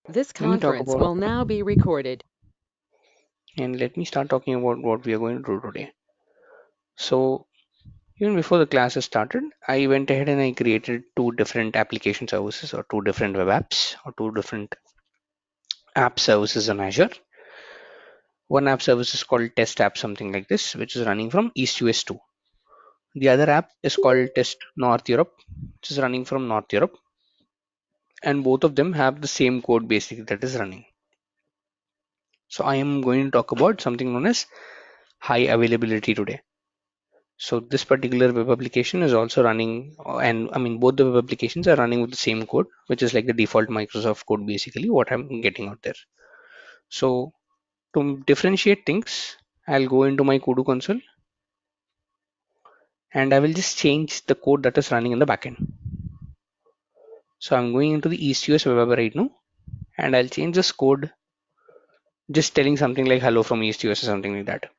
This Let me talk conference about will now be recorded. and let me start talking about what we are going to do today. So, even before the class has started, I went ahead and I created two different application services or two different web apps or two different app services on Azure. One app service is called Test App, something like this, which is running from East US 2. The other app is called Test North Europe, which is running from North Europe, and both of them have the same code basically that is running. So, I am going to talk about something known as high availability today. So this particular web application is also running, and I mean both the web applications are running with the same code, which is like the default Microsoft code, basically what I'm getting out there. So to differentiate things, I'll go into my Kudu console and I will just change the code that is running in the backend. So I'm going into the EastUS web app right now, and I'll change this code, just telling something like hello from EastUS or something like that.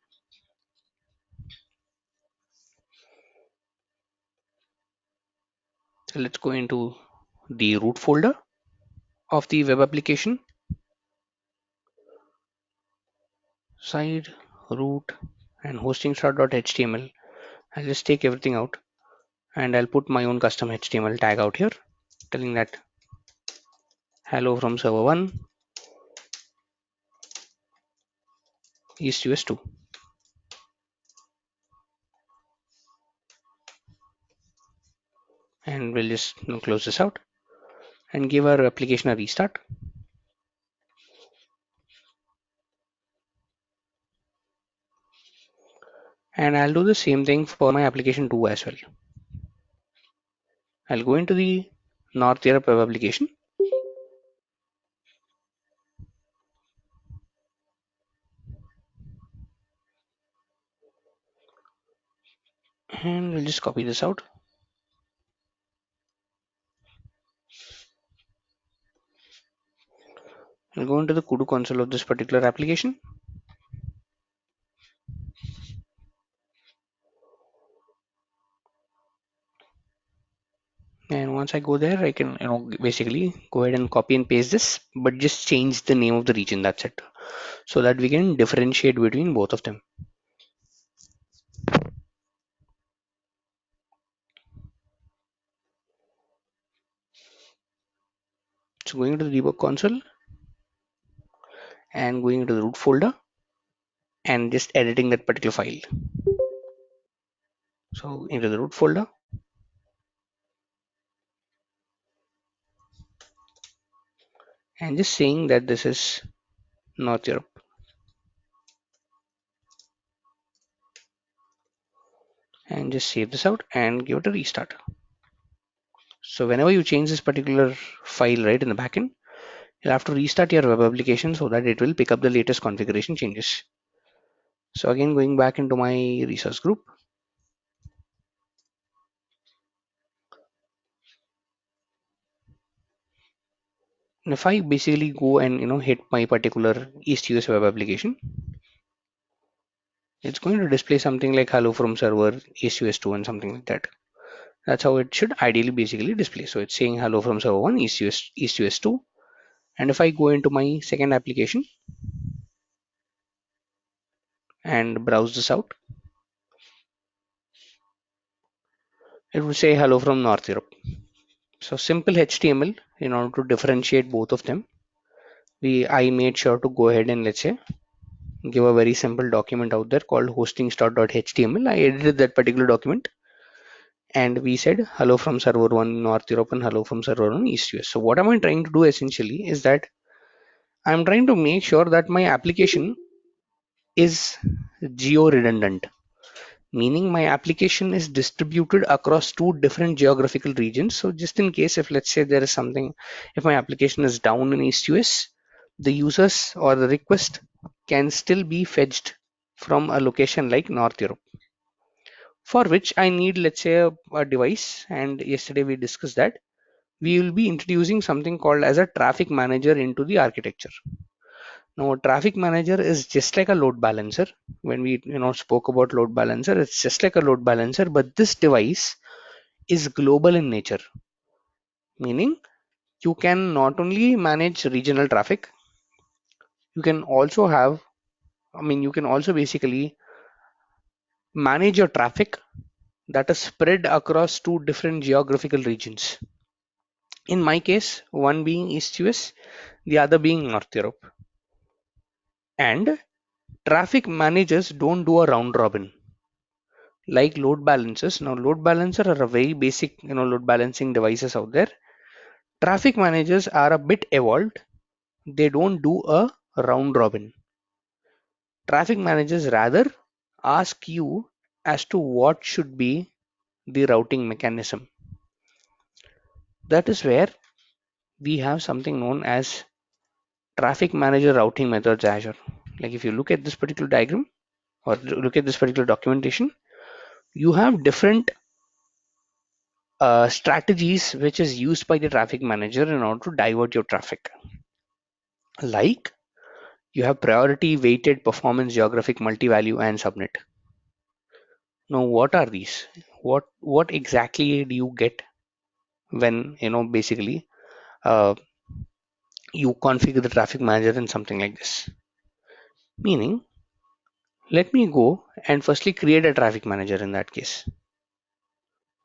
So let's go into the root folder of the web application, side root and hosting start.html. I'll just take everything out and I'll put my own custom HTML tag out here telling that hello from server 1 east US 2, and we'll just close this out and give our application a restart, and I'll do the same thing for my application 2 as well. I'll go into the North Europe web application and we'll just copy this out. I'll go into the Kudu console of this particular application, and once I go there I can basically go ahead and copy and paste this, but just change the name of the region, that's it, so that we can differentiate between both of them. So going to the debug console and going into the root folder and just editing that particular file. So into the root folder and just saying that this is North Europe, and just save this out and give it a restart. So whenever you change this particular file right in the backend, you'll have to restart your web application so that it will pick up the latest configuration changes. So again, going back into my resource group, and if I basically go and hit my particular East US web application, it's going to display something like hello from server East US 2 and something like that. That's how it should ideally basically display. So it's saying hello from server 1 East US 2. And if I go into my second application and browse this out, it will say hello from North Europe. So simple HTML, in order to differentiate both of them, I made sure to go ahead and let's say give a very simple document out there called hosting.html. I edited that particular document and we said hello from server 1 North Europe and hello from server 1 East US. So what am I trying to do essentially is that I'm trying to make sure that my application is geo redundant, meaning my application is distributed across two different geographical regions. So just in case if let's say there is something, if my application is down in East US, the users or the request can still be fetched from a location like North Europe, for which I need let's say a device. And yesterday we discussed that we will be introducing something called as a traffic manager into the architecture. Now, a traffic manager is just like a load balancer. When we spoke about load balancer, it's just like a load balancer, but this device is global in nature, meaning you can not only manage regional traffic, you can also have, you can also basically manage your traffic that is spread across two different geographical regions. In my case, one being East US, the other being North Europe. And traffic managers don't do a round robin like load balancers. Now, load balancer are a very basic, load balancing devices out there. Traffic managers are a bit evolved. They don't do a round robin. Traffic managers rather ask you as to what should be the routing mechanism. That is where we have something known as traffic manager routing methods Azure. Like if you look at this particular diagram or look at this particular documentation, you have different strategies which is used by the traffic manager in order to divert your traffic. Like you have priority, weighted, performance, geographic, multi-value, and subnet. Now, what are these? What exactly do you get when basically uh, you configure the traffic manager in something like this? Meaning, let me go and firstly create a traffic manager in that case.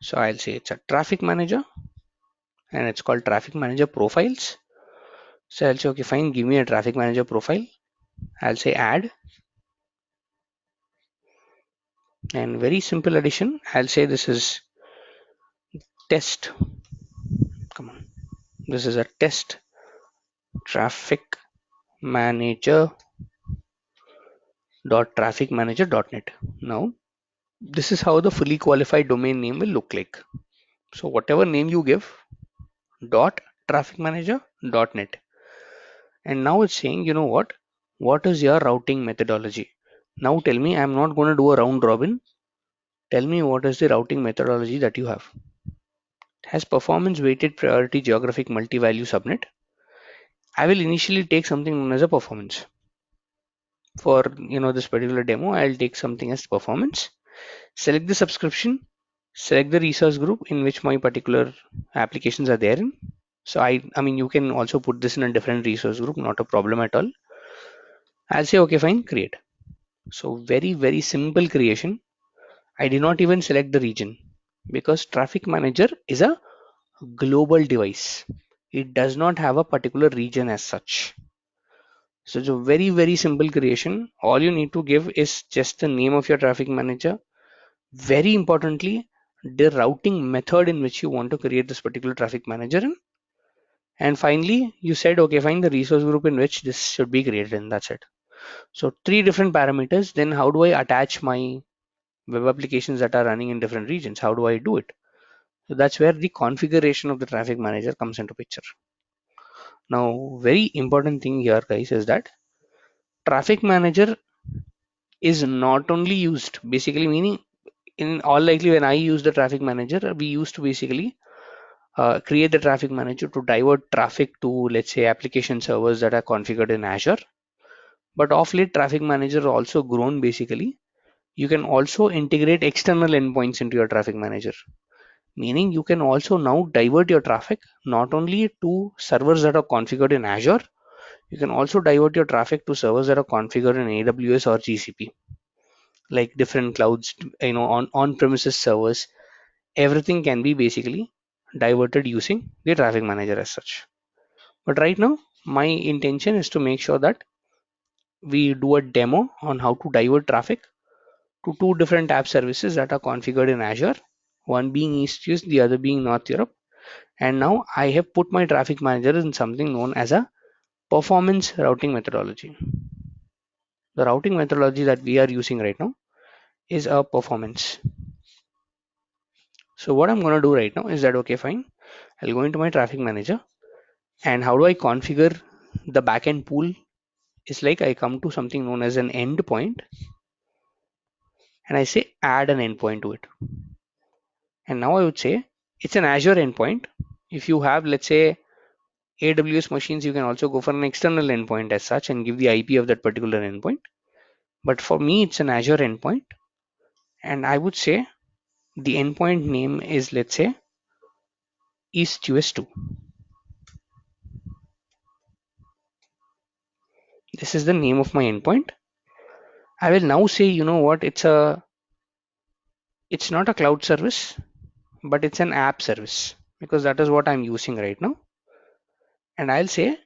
So I'll say it's a traffic manager and it's called traffic manager profiles. So I'll say, okay, fine, give me a traffic manager profile. I'll say add, and very simple addition. I'll say this is test. Come on. This is a test traffic manager dot traffic manager dot net. Now, this is how the fully qualified domain name will look like. So whatever name you give, dot traffic manager dot net. And now it's saying, you know what is your routing methodology? Now tell me, I'm not going to do a round robin. Tell me what is the routing methodology that you have. It has performance weighted priority geographic multi-value subnet. I will initially take something known as a performance. For this particular demo, I'll take something as performance. Select the subscription, select the resource group in which my particular applications are there in. So I mean you can also put this in a different resource group, not a problem at all. I'll say okay, fine, create. So very simple creation. I did not even select the region because traffic manager is a global device. It does not have a particular region as such. So it's a very simple creation. All you need to give is just the name of your traffic manager. Very importantly, the routing method in which you want to create this particular traffic manager in. And finally, you said, okay, find the resource group in which this should be created in. That's it. So three different parameters. Then how do I attach my web applications that are running in different regions? How do I do it? So that's where the configuration of the traffic manager comes into picture. Now, very important thing here, guys, is that traffic manager is not only used, basically meaning in all likely when I use the traffic manager, we used to basically create the traffic manager to divert traffic to, let's say, application servers that are configured in Azure. But of late, traffic manager also grown basically. You can also integrate external endpoints into your traffic manager, meaning you can also now divert your traffic not only to servers that are configured in Azure, you can also divert your traffic to servers that are configured in AWS or GCP, like different clouds, on premises servers. Everything can be basically diverted using the traffic manager as such. But right now, my intention is to make sure that we do a demo on how to divert traffic to two different app services that are configured in Azure, one being East US, the other being North Europe. And now I have put my traffic manager in something known as a performance routing methodology. The routing methodology that we are using right now is a performance. So what I'm going to do right now is that, okay, fine, I'll go into my traffic manager, and how do I configure the backend pool? Is like I come to something known as an endpoint and I say add an endpoint to it. And now I would say it's an Azure endpoint. If you have, let's say, AWS machines, you can also go for an external endpoint as such and give the IP of that particular endpoint. But for me, it's an Azure endpoint. And I would say the endpoint name is, let's say, EastUS2. This is the name of my endpoint. I will now say, you know what, it's not a cloud service, but it's an app service because that is what I'm using right now. And I'll say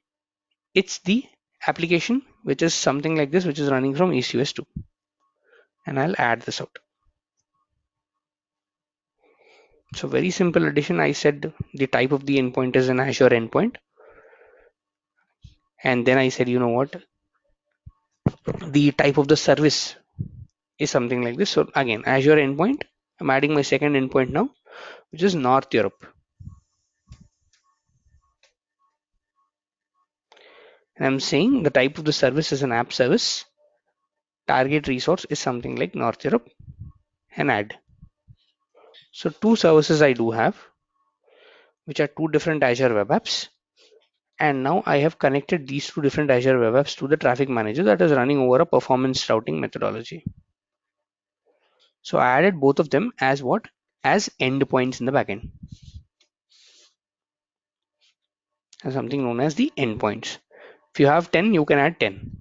it's the application which is something like this, which is running from ECS 2. And I'll add this out. So very simple addition. I said the type of the endpoint is an Azure endpoint. And then I said, you know what, the type of the service is something like this. So again, Azure endpoint. I'm adding my second endpoint now, which is North Europe. And I'm saying the type of the service is an app service. Target resource is something like North Europe and add. So two services I do have, which are two different Azure web apps. And now I have connected these two different Azure web apps to the traffic manager that is running over a performance routing methodology. So I added both of them as what? As endpoints in the backend. And something known as the endpoints. If you have 10, you can add 10.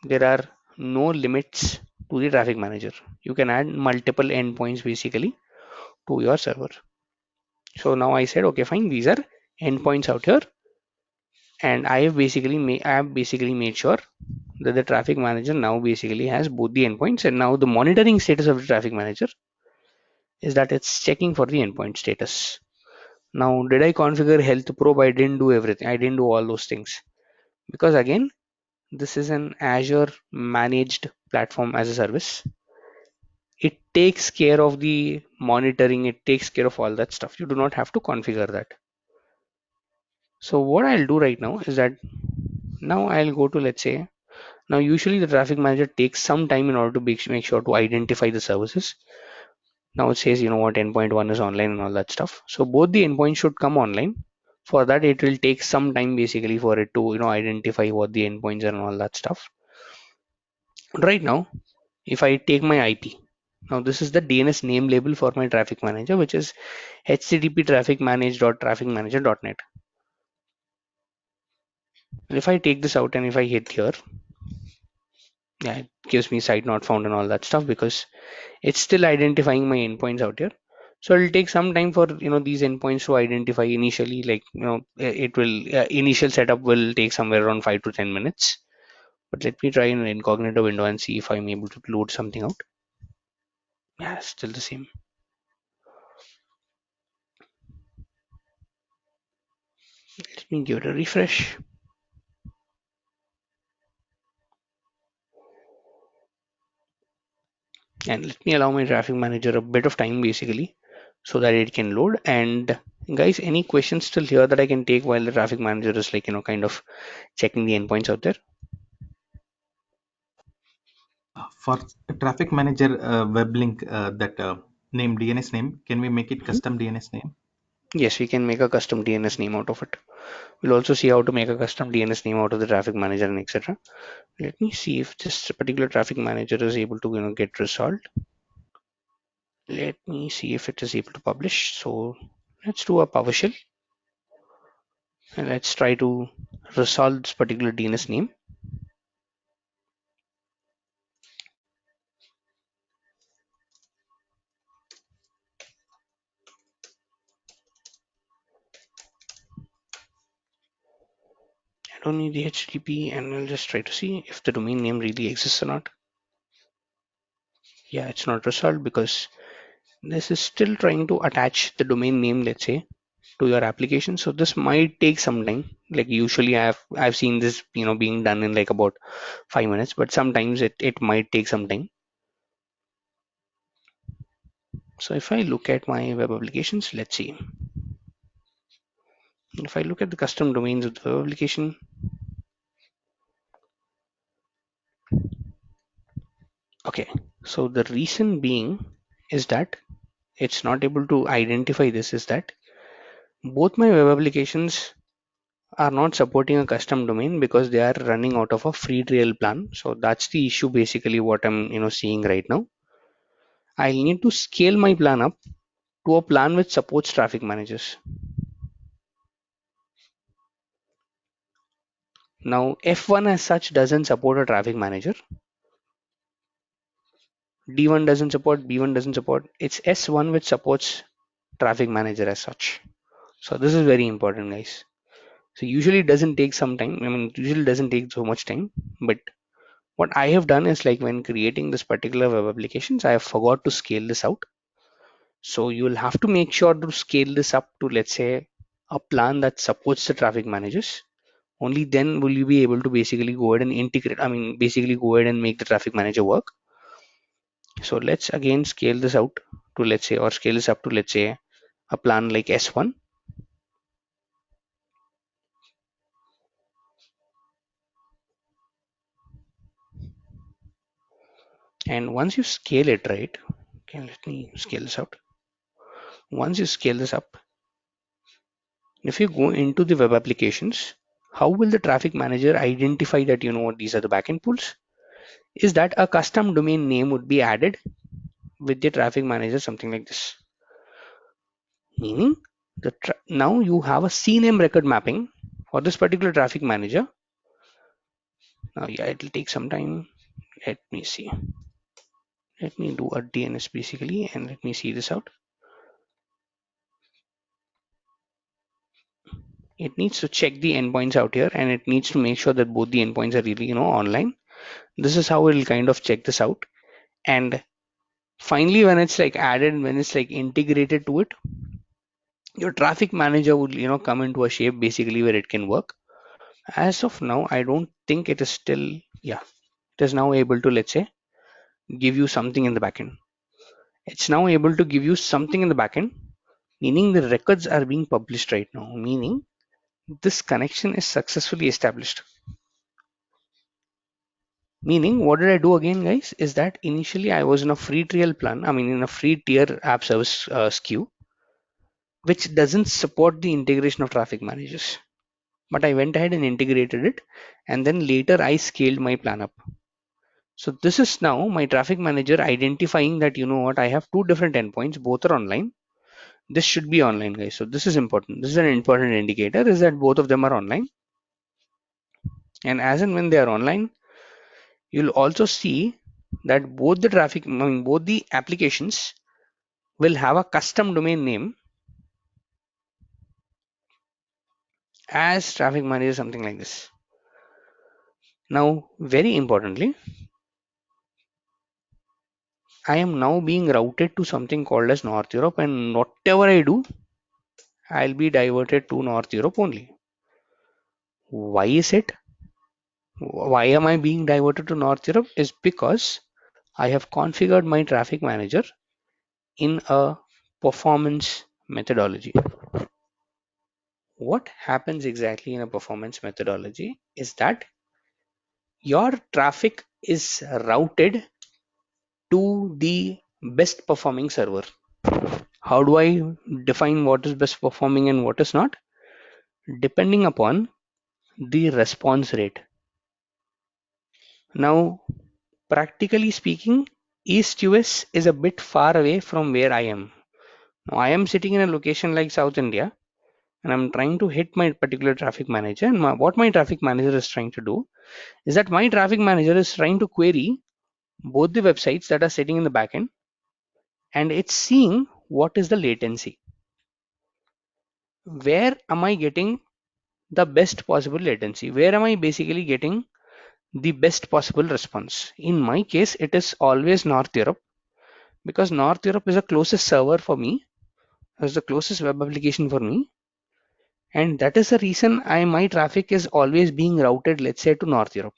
There are no limits to the traffic manager. You can add multiple endpoints basically to your server. So now I said, okay, fine, these are endpoints out here. And I have basically made sure that the traffic manager now basically has both the endpoints, and now the monitoring status of the traffic manager is that it's checking for the endpoint status. Now, did I configure health probe? I didn't do everything. I didn't do all those things because again, this is an Azure managed platform as a service. It takes care of the monitoring. It takes care of all that stuff. You do not have to configure that. So what I'll do right now is that now I'll go to, let's say, now usually the traffic manager takes some time in order to make sure to identify the services. Now it says, you know what, endpoint 1 is online and all that stuff. So both the endpoints should come online. For that, it will take some time basically for it to, identify what the endpoints are and all that stuff. Right now, if I take my IP, now this is the DNS name label for my traffic manager, which is http traffic manage.trafficmanager.net. And if I take this out and if I hit here, yeah, it gives me site not found and all that stuff because it's still identifying my endpoints out here. So it'll take some time for these endpoints to identify initially. Like it will initial setup will take somewhere around 5 to 10 minutes. But let me try an incognito window and see if I'm able to load something out. Yeah, still the same. Let me give it a refresh. And let me allow my traffic manager a bit of time basically so that it can load. And guys, any questions still here that I can take while the traffic manager is like kind of checking the endpoints out there? For a traffic manager web link, that name DNS name, can we make it Mhm. custom DNS name? Yes, we can make a custom DNS name out of it. We'll also see how to make a custom DNS name out of the traffic manager and etc. Let me see if this particular traffic manager is able to get resolved. Let me see if it is able to publish. So let's do a PowerShell and let's try to resolve this particular DNS name. I don't need the HTTP and I'll just try to see if the domain name really exists or not. Yeah, it's not resolved because this is still trying to attach the domain name, let's say, to your application. So this might take some time. Like usually I've seen this being done in like about 5 minutes, but sometimes it might take some time. So if I look at my web applications, let's see. If I look at the custom domains of the web application, okay. So the reason being is that it's not able to identify this is that both my web applications are not supporting a custom domain because they are running out of a free trial plan. So that's the issue basically what I'm seeing right now. I need to scale my plan up to a plan which supports traffic managers. Now F1 as such doesn't support a traffic manager. D1 doesn't support, B1 doesn't support. It's S1 which supports traffic manager as such. So this is very important, guys. So usually it doesn't take some time. I mean, usually it doesn't take so much time. But what I have done is like when creating this particular web applications, I have forgot to scale this out. So you will have to make sure to scale this up to, let's say, a plan that supports the traffic managers. Only then will you be able to basically go ahead and integrate. I mean, basically go ahead and make the traffic manager work. So let's again scale this out to, let's say, or scale this up to, let's say, a plan like S1. And once you scale it, right? Okay, let me scale this out. Once you scale this up, if you go into the web applications, how will the traffic manager identify that you know what these are the backend pools? Is that a custom domain name would be added with the traffic manager, something like this. Meaning, now you have a CNAME record mapping for this particular traffic manager. Now, yeah, it will take some time. Let me see. Let me do a DNS basically, and let me see this out. It needs to check the endpoints out here, and it needs to make sure that both the endpoints are really, online. This is how it'll kind of check this out. And finally, when it's like added, when it's like integrated to it, your traffic manager would, come into a shape basically where it can work. As of now, I don't think it is still, yeah, it is now able to, let's say, give you something in the backend. It's now able to give you something in the backend, meaning the records are being published right now, meaning this connection is successfully established. Meaning, what did I do again, guys? Is that initially I was in a free trial plan, I mean, in a free tier app service SKU, which doesn't support the integration of traffic managers. But I went ahead and integrated it, and then later I scaled my plan up. So this is now my traffic manager identifying that you know what, I have two different endpoints, both are online. This should be online, guys. So this is important. This is an important indicator is that both of them are online. And as and when they are online, you'll also see that both the traffic, I mean, both the applications will have a custom domain name as traffic manager, something like this. Now, very importantly, I am now being routed to something called as North Europe, and whatever I do, I'll be diverted to North Europe only. Why is it? Why am I being diverted to North Europe? Is because I have configured my traffic manager in a performance methodology. What happens exactly in a performance methodology is that your traffic is routed to the best performing server. How do I define what is best performing and what is not? Depending upon the response rate. Now, practically speaking, East US is a bit far away from where I am. Now, I am sitting in a location like South India, and I'm trying to hit my particular traffic manager. And what my traffic manager is trying to do is that my traffic manager is trying to query both the websites that are sitting in the backend, and it's seeing what is the latency. Where am I getting the best possible latency? Where am I basically getting the best possible response? In my case, it is always North Europe, because North Europe is the closest server for me, is the closest web application for me, and that is the reason my traffic is always being routed, let's say, to North Europe.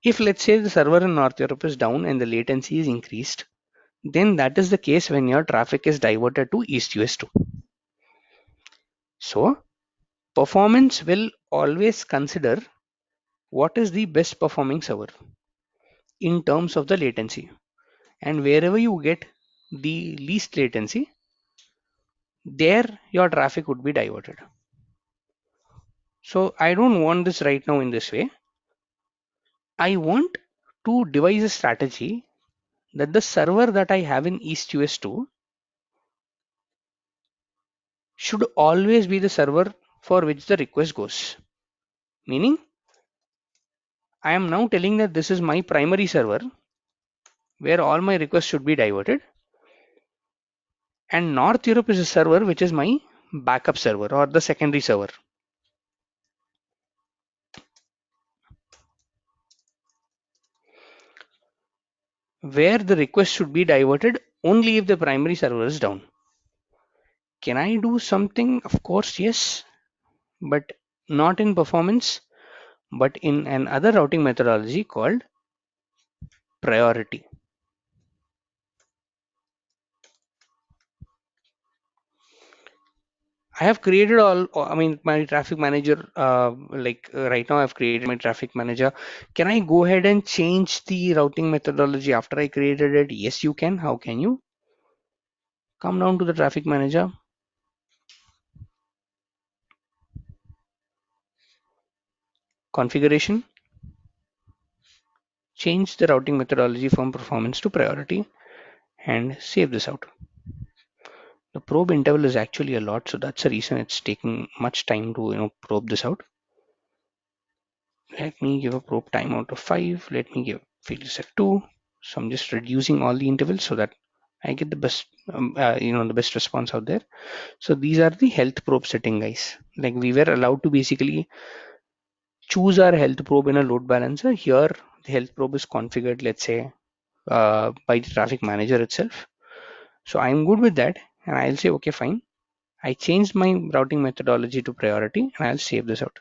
If let's say the server in North Europe is down and the latency is increased, then that is the case when your traffic is diverted to East US too. So performance will always consider what is the best performing server in terms of the latency, and wherever you get the least latency, there your traffic would be diverted. So I don't want this right now in this way. I want to devise a strategy that the server that I have in East US2 should always be the server for which the request goes. meaning I am now telling that this is my primary server where all my requests should be diverted, and North Europe is a server which is my backup server or the secondary server, where the request should be diverted only if the primary server is down. Can I do something? Of course, yes, but not in performance, but in another routing methodology called priority. I have created I mean, my traffic manager, right now I've created my traffic manager. Can I go ahead and change the routing methodology after I created it? Yes, you can. How can you? Come down to the traffic manager, configuration, change the routing methodology from performance to priority, and save this out. The probe interval is actually a lot, so that's the reason it's taking much time to probe this out. Let me give a probe timeout of 5. Let me give field set 2. So I'm just reducing all the intervals so that I get the best, the best response out there. So these are the health probe setting, guys. Like we were allowed to basically choose our health probe in a load balancer. Here, the health probe is configured, let's say, by the traffic manager itself. So I'm good with that, and I'll say, okay, fine. I changed my routing methodology to priority, and I'll save this out.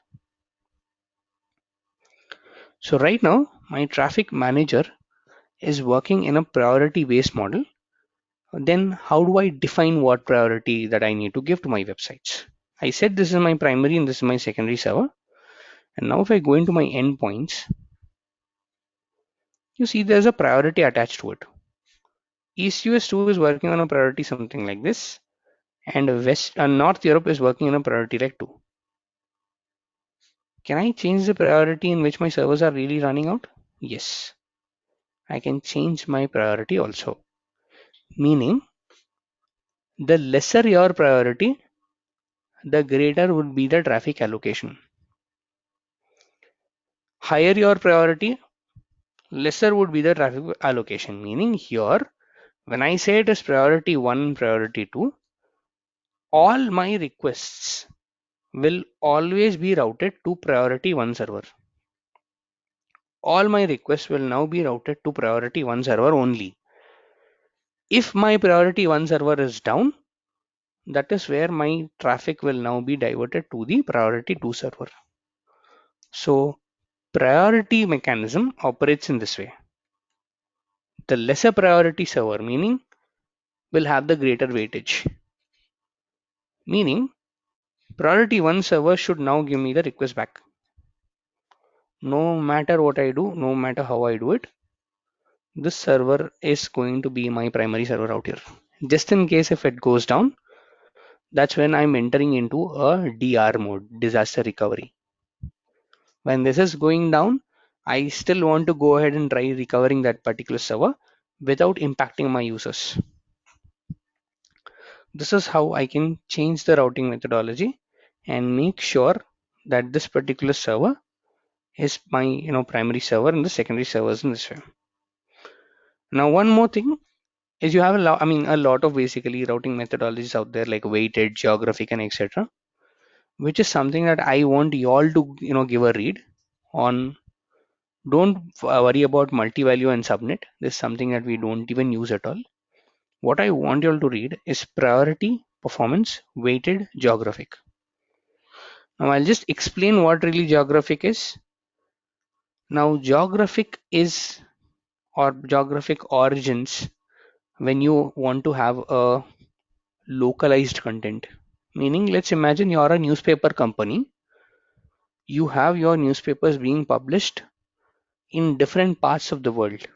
So right now, my traffic manager is working in a priority based model. Then how do I define what priority that I need to give to my websites? I said this is my primary and this is my secondary server. And now if I go into my endpoints, you see there's a priority attached to it. EastUS2 is working on a priority something like this, and North Europe is working on a priority like 2. Can I change the priority in which my servers are really running out? Yes, I can change my priority also. Meaning, the lesser your priority, the greater would be the traffic allocation. Higher your priority, lesser would be the traffic allocation. Meaning here, when I say it is priority 1, priority 2, all my requests will always be routed to priority 1 server. All my requests will now be routed to priority 1 server only. If my priority 1 server is down, that is where my traffic will now be diverted to the priority 2 server. So priority mechanism operates in this way. The lesser priority server, meaning, will have the greater weightage. Meaning, priority 1 server should now give me the request back. No matter what I do, no matter how I do it, this server is going to be my primary server out here. Just in case if it goes down, that's when I'm entering into a DR mode, disaster recovery. When this is going down, I still want to go ahead and try recovering that particular server without impacting my users. This is how I can change the routing methodology and make sure that this particular server is my primary server and the secondary servers in this way. Now one more thing is you have a lot of basically routing methodologies out there like weighted, geographic, and etc., which is something that I want you all to give a read on. Don't worry about multi-value and subnet. This is something that we don't even use at all. What I want you all to read is priority, performance, weighted, geographic. Now I'll just explain what really geographic is. Now geographic is, or geographic origins, when you want to have a localized content. Meaning, let's imagine you're a newspaper company. You have your newspapers being published in different parts of the world.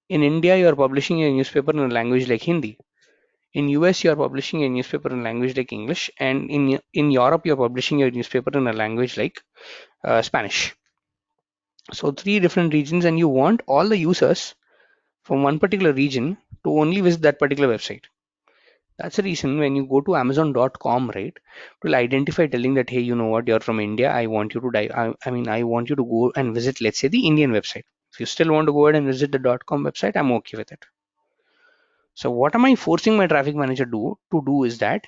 In India, you're publishing a newspaper in a language like Hindi. In US, you're publishing a newspaper in a language like English, and in Europe, you're publishing your newspaper in a language like Spanish. So three different regions, and you want all the users from one particular region to only visit that particular website. That's the reason when you go to Amazon.com, right, it will identify telling that, hey, you know what, you're from India. I want you to I want you to go and visit, let's say, the Indian website. If you still want to go ahead and visit the .com website, I'm okay with it. So what am I forcing my traffic manager to do is that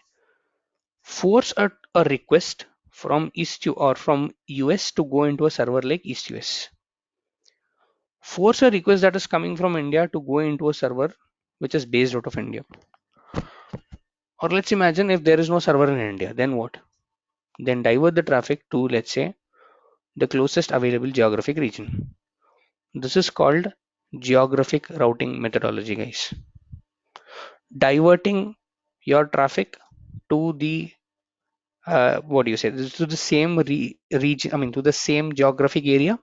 force a request from East to or from US to go into a server like East US. Force a request that is coming from India to go into a server which is based out of India. Or let's imagine if there is no server in India, then what? Then divert the traffic to, let's say, the closest available geographic region. This is called geographic routing methodology, guys. Diverting your traffic to the what do you say? To the same region, I mean, to the same geographic area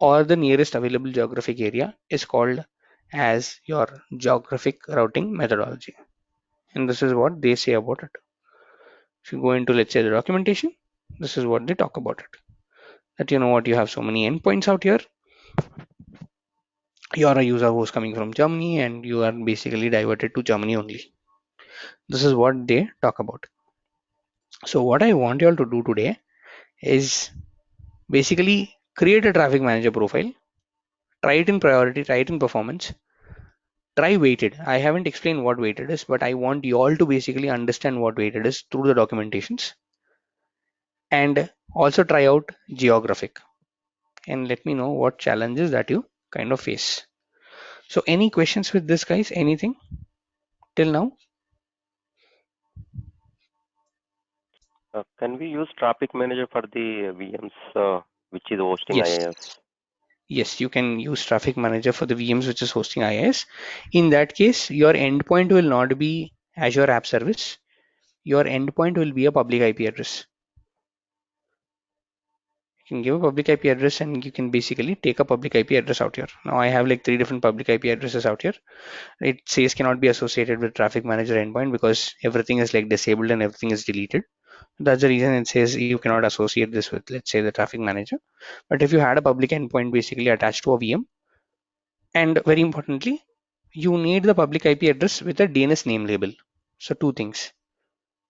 or the nearest available geographic area is called as your geographic routing methodology. And this is what they say about it. If you go into, let's say, the documentation, this is what they talk about it. That you know what, you have so many endpoints out here. You're a user who's coming from Germany and you are basically diverted to Germany only. This is what they talk about. So what I want you all to do today is basically create a traffic manager profile, try it in priority, try it in performance, try weighted. I haven't explained what weighted is, but I want you all to basically understand what weighted is through the documentations, and also try out geographic and let me know what challenges that you kind of face. So any questions with this, guys? Anything till now? Can we use Traffic Manager for the VMs which is hosting Yes. IIS? Yes, you can use Traffic Manager for the VMs which is hosting IIS. In that case, your endpoint will not be Azure App Service. Your endpoint will be a public IP address. You can give a public IP address and you can basically take a public IP address out here. Now I have like 3 different public IP addresses out here. It says cannot be associated with Traffic Manager endpoint because everything is like disabled and everything is deleted. That's the reason it says you cannot associate this with, let's say, the Traffic Manager. But if you had a public endpoint basically attached to a VM, and very importantly, you need the public IP address with a DNS name label. So two things.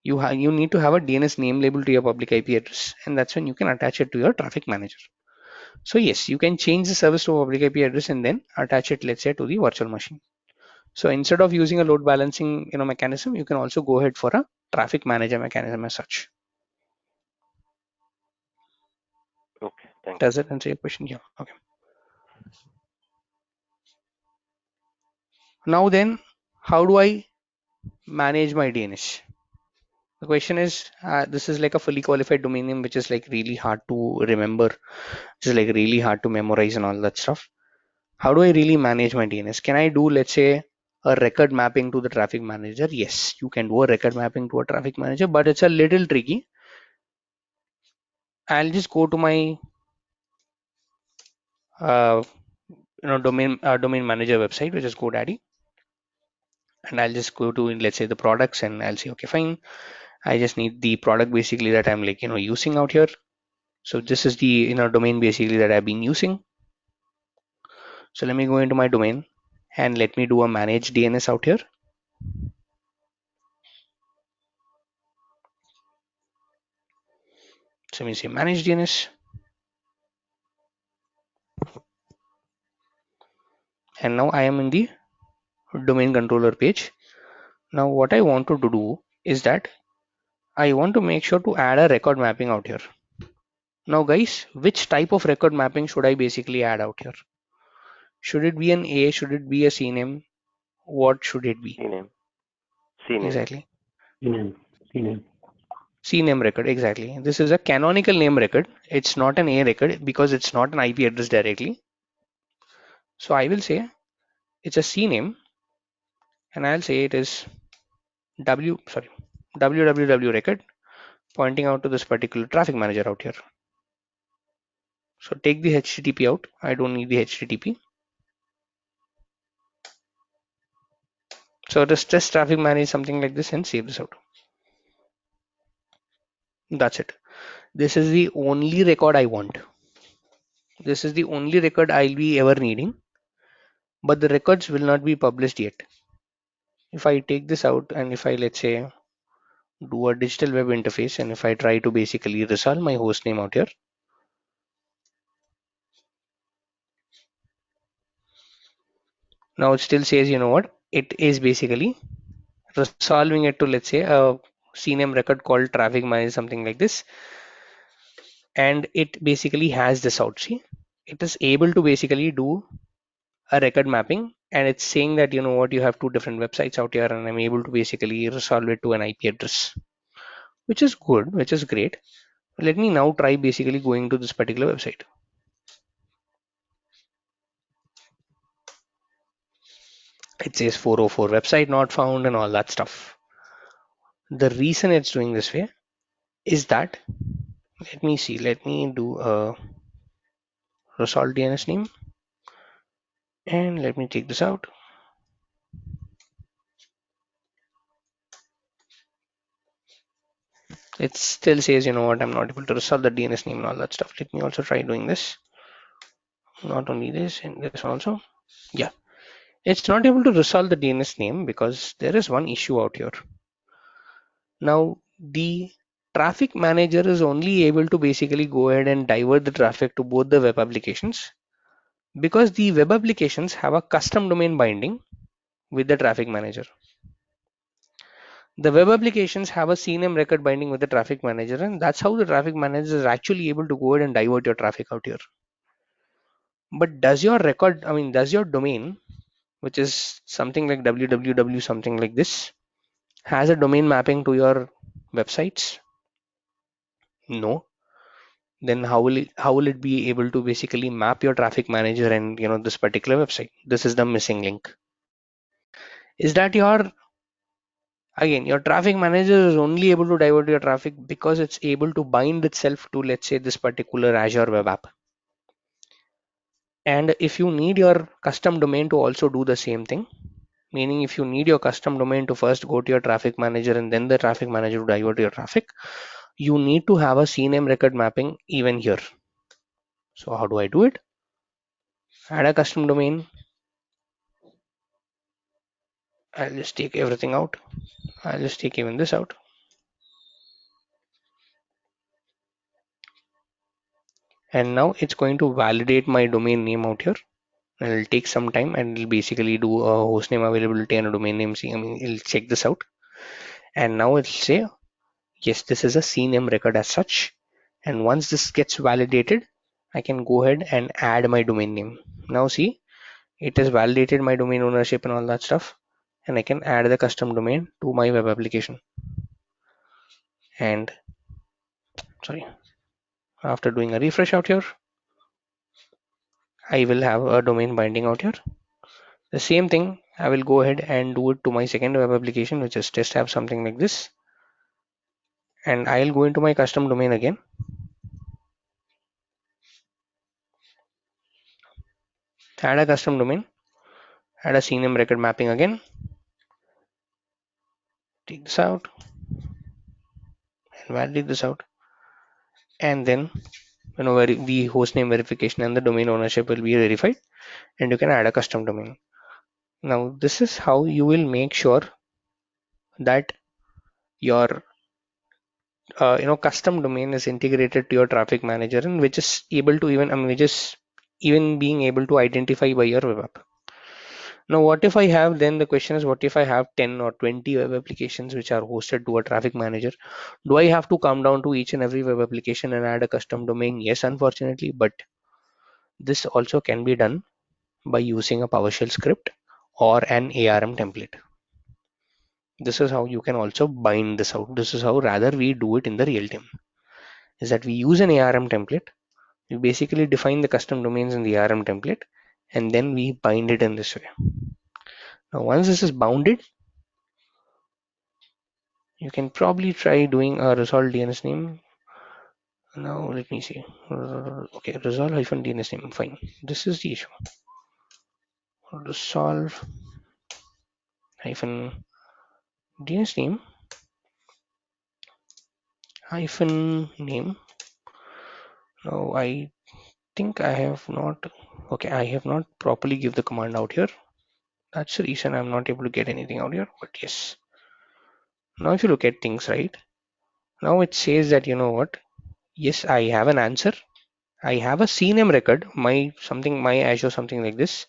You need to have a DNS name label to your public IP address, and that's when you can attach it to your traffic manager. So yes, you can change the service to a public IP address and then attach it, let's say, to the virtual machine. So instead of using a load balancing, mechanism, you can also go ahead for a traffic manager mechanism as such. Okay, thank you. Does that answer your question? Yeah. Okay. Now then, how do I manage my DNS? The question is, this is like a fully qualified domain name, which is like really hard to remember, which is like really hard to memorize and all that stuff. How do I really manage my DNS? Can I do, let's say, a record mapping to the traffic manager? Yes, you can do a record mapping to a traffic manager, but it's a little tricky. I'll just go to my domain manager website, which is GoDaddy, and I'll just go to, let's say, the products, and I'll say, okay, fine. I just need the product basically that I'm like using out here. So this is the domain basically that I've been using. So let me go into my domain and let me do a manage DNS out here. So let me say manage DNS, and now I am in the domain controller page. Now what I want to do is that I want to make sure to add a record mapping out here. Now guys, which type of record mapping should I basically add out here? Should it be an A? Should it be a CNAME? What should it be? CNAME. CNAME. Exactly. CNAME. CNAME. CNAME record, exactly. This is a canonical name record. It's not an A record because it's not an IP address directly. So I will say it's a CNAME, and I'll say it is www record pointing out to this particular traffic manager out here. So take the HTTP out. I don't need the HTTP. So just test traffic manage something like this and save this out. That's it. This is the only record I want. This is the only record I'll be ever needing, but the records will not be published yet. if I take this out and if I, let's say, do a digital web interface, and if I try to basically resolve my host name out here, now it still says, you know what, it is basically resolving it to, let's say, a CNAME record called traffic manager, something like this, and it basically has this out. See, it is able to basically do a record mapping, and it's saying that, you know what, you have two different websites out here, and I'm able to basically resolve it to an IP address, which is good, which is great. Let me now try basically going to this particular website. It says 404 website not found and all that stuff. The reason it's doing this way is that, let me see, let me do a resolve DNS name, and let me take this out. It still says, you know what, I'm not able to resolve the DNS name and all that stuff. Let me also try doing this. Not only this, and this one also. Yeah, it's not able to resolve the DNS name because there is one issue out here. Now, the traffic manager is only able to basically go ahead and divert the traffic to both the web applications, because the web applications have a custom domain binding with the traffic manager. The web applications have a CNAME record binding with the traffic manager, and that's how the traffic manager is actually able to go ahead and divert your traffic out here. But does your record, I mean, does your domain, which is something like www something like this, has a domain mapping to your websites? No. Then how will it be able to basically map your traffic manager and, you know, this particular website? This is the missing link. Is that your, again, your traffic manager is only able to divert your traffic because it's able to bind itself to, let's say, this particular Azure web app. And if you need your custom domain to also do the same thing, meaning if you need your custom domain to first go to your traffic manager and then the traffic manager to divert your traffic, you need to have a CNAME record mapping even here. So how do I do it? Add a custom domain. I'll just take everything out. I'll just take even this out. And now it's going to validate my domain name out here. And it'll take some time, and it'll basically do a hostname availability and a domain name. I mean, it'll check this out. And now it'll say, yes, this is a CNAME record as such. And once this gets validated, I can go ahead and add my domain name. Now see, it has validated my domain ownership and all that stuff. And I can add the custom domain to my web application. And sorry, after doing a refresh out here, I will have a domain binding out here. The same thing, I will go ahead and do it to my second web application, which is test app, something like this. And I'll go into my custom domain again. Add a custom domain, add a CNAME record mapping again. Take this out and validate this out. And then, you know, the hostname verification and the domain ownership will be verified, and you can add a custom domain. Now, this is how you will make sure that your custom domain is integrated to your traffic manager, and which is able to even, I mean, which is even being able to identify by your web app. Now, what if I have, then the question is, what if I have 10 or 20 web applications which are hosted to a traffic manager? Do I have to come down to each and every web application and add a custom domain? Yes, unfortunately, but this also can be done by using a PowerShell script or an ARM template. This is how you can also bind this out. This is how rather we do it in the real time, is that we use an ARM template. We basically define the custom domains in the ARM template, and then we bind it in this way. Now, once this is bounded, you can probably try doing a resolve DNS name. Now, let me see. Okay, resolve hyphen DNS name. Fine. This is the issue. Resolve hyphen DNS name hyphen name. Now, I think I have not. Okay, I have not properly give the command out here. That's the reason I'm not able to get anything out here. But yes, now if you look at things, right, now it says that, you know what, yes, I have an answer. I have a CNAME record. My Azure something like this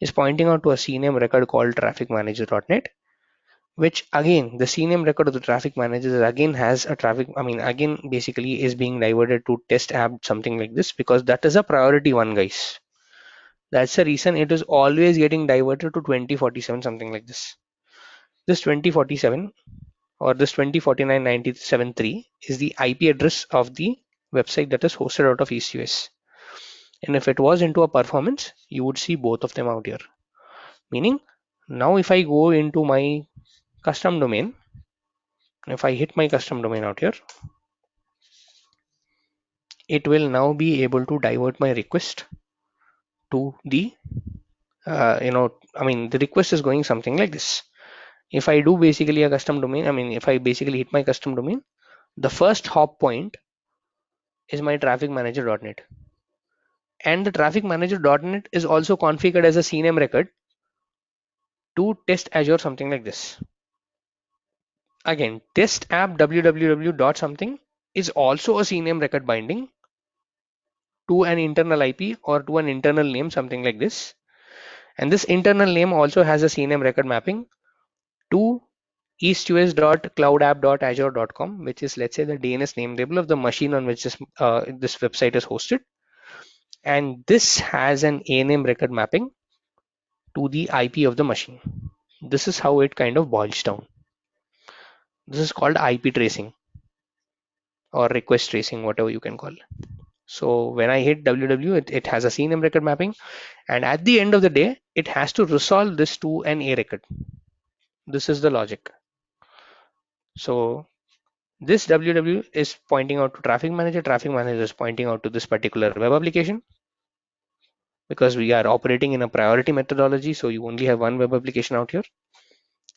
is pointing out to a CNAME record called traffic manager.net, which again the CNAME record of the traffic manager again has a traffic, I mean again basically is being diverted to test app something like this, because that is a priority one, guys. That's the reason it is always getting diverted to 2047 something like this. This 2047 or this 2049.97.3 is the IP address of the website that is hosted out of ECUS. And if it was into a performance, you would see both of them out here. Meaning, now if I go into my custom domain, if I hit my custom domain out here, it will now be able to divert my request to the, I mean, the request is going something like this. If I do basically a custom domain, I mean, if I basically hit my custom domain, the first hop point is my traffic manager.net. And the traffic manager.net is also configured as a CNAME record to test Azure something like this. Again, test app www dot something is also a CNAME record binding to an internal IP or to an internal name, something like this. And this internal name also has a CNAME record mapping to east.us.cloudapp.azure.com, which is, let's say, the DNS name label of the machine on which this website is hosted. And this has an ANAME record mapping to the IP of the machine. This is how it kind of boils down. This is called IP tracing or request tracing, whatever you can call it. So when I hit www, it has a CNAME record mapping, and at the end of the day, it has to resolve this to an A record. This is the logic. So this www is pointing out to traffic manager is pointing out to this particular web application, because we are operating in a priority methodology, so you only have one web application out here.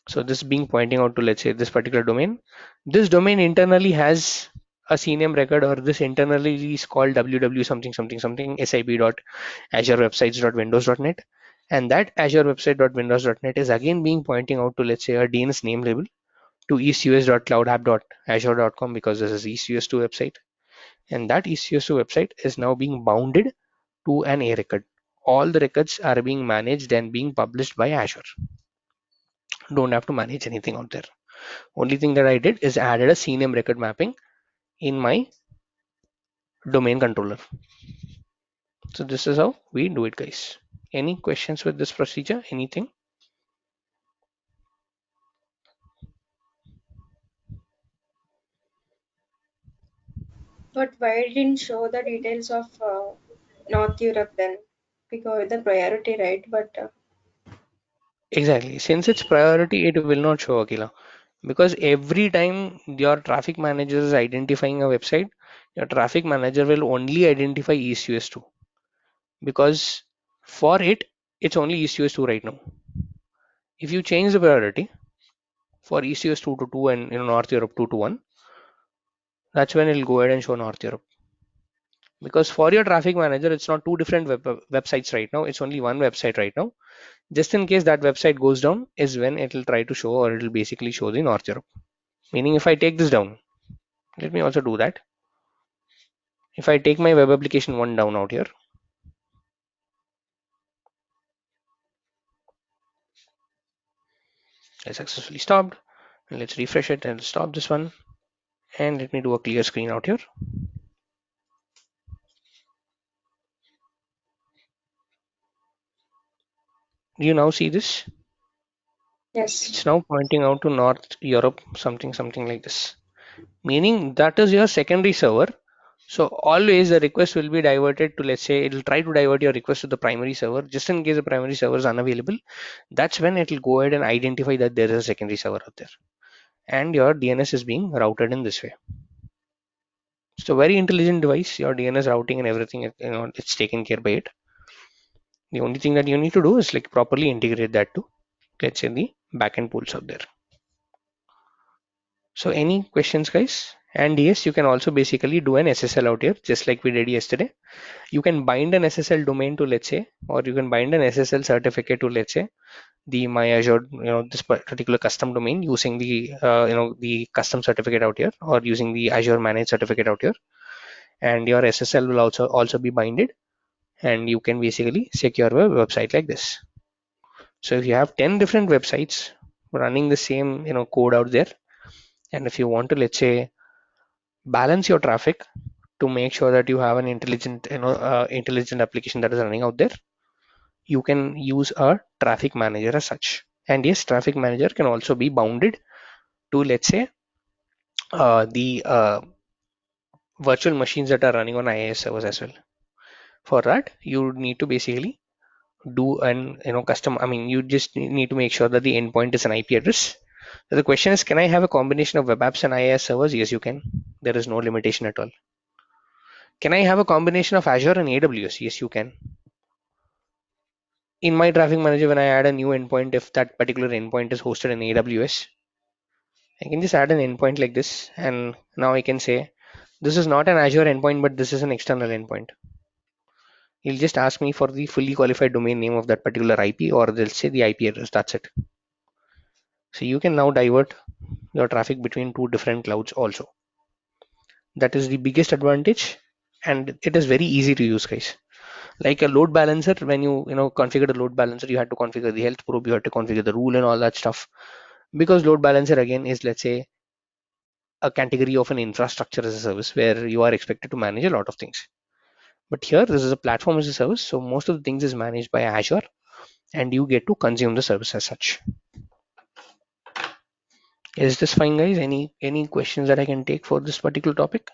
So this being pointing out to, let's say, this particular domain. This domain internally has a CNAME record, or this internally is called www something something something sib.azurewebsites.windows.net, and that azurewebsite.windows.net is again being pointing out to, let's say, a DNS name label to ecus.cloudapp.azure.com, because this is ECS2 website, and that ECS2 website is now being bounded to an A record. All the records are being managed and being published by Azure. Don't have to manage anything out there. Only thing that I did is added a CNAME record mapping in my domain controller. So this is how we do it, guys. Any questions with this procedure? Anything? But why didn't show the details of North Europe then? Because the priority, right? But Exactly. Since it's priority, it will not show, Akila. Because every time your traffic manager is identifying a website, your traffic manager will only identify ECS2. Because for it, it's only ECS2 right now. If you change the priority for ECS2 to 2 and North Europe 2 to 1, that's when it'll go ahead and show North Europe. Because for your traffic manager, it's not two different websites right now, it's only one website right now. Just in case that website goes down is when it'll try to show, or it'll basically show the North Europe. Meaning if I take this down, let me also do that. If I take my web application 1 down out here, I successfully stopped. And let's refresh it and stop this one. And let me do a clear screen out here. Do you now see this? yes, It's now pointing out to North Europe, something like this. Meaning that is your secondary server. So always the request will be diverted to, let's say, it'll try to divert your request to the primary server, just in case the primary server is unavailable. That's when it'll go ahead and identify that there is a secondary server out there, and your DNS is being routed in this way. So very intelligent device. Your DNS routing and everything, it's taken care by it. The only thing that you need to do is like properly integrate that to, let's say, the backend pools out there. So any questions, guys? And yes, you can also basically do an SSL out here, just like we did yesterday. You can bind an SSL domain to, let's say, or you can bind an SSL certificate to, let's say, the my Azure, this particular custom domain using the the custom certificate out here, or using the Azure managed certificate out here, and your SSL will also be binded, and you can basically secure a website like this. So if you have 10 different websites running the same code out there, and if you want to, let's say, balance your traffic to make sure that you have an intelligent application that is running out there, you can use a traffic manager as such. And yes, traffic manager can also be bounded to, let's say, the virtual machines that are running on IaaS servers as well. For that, you need to basically do an custom. I mean, you just need to make sure that the endpoint is an IP address. So the question is, can I have a combination of web apps and IaaS servers? Yes, you can. There is no limitation at all. Can I have a combination of Azure and AWS? Yes, you can. In my traffic manager, when I add a new endpoint, if that particular endpoint is hosted in AWS, I can just add an endpoint like this, and now I can say this is not an Azure endpoint, but this is an external endpoint. He'll just ask me for the fully qualified domain name of that particular IP, or they'll say the IP address. That's it. So you can now divert your traffic between two different clouds also. That is the biggest advantage, and it is very easy to use, guys. Like a load balancer, when you configure the load balancer, you had to configure the health probe, you had to configure the rule and all that stuff. Because load balancer again is, let's say, a category of an infrastructure as a service where you are expected to manage a lot of things. But here, this is a platform as a service, so most of the things is managed by Azure, and you get to consume the service as such. Is this fine, guys? Any questions that I can take for this particular topic?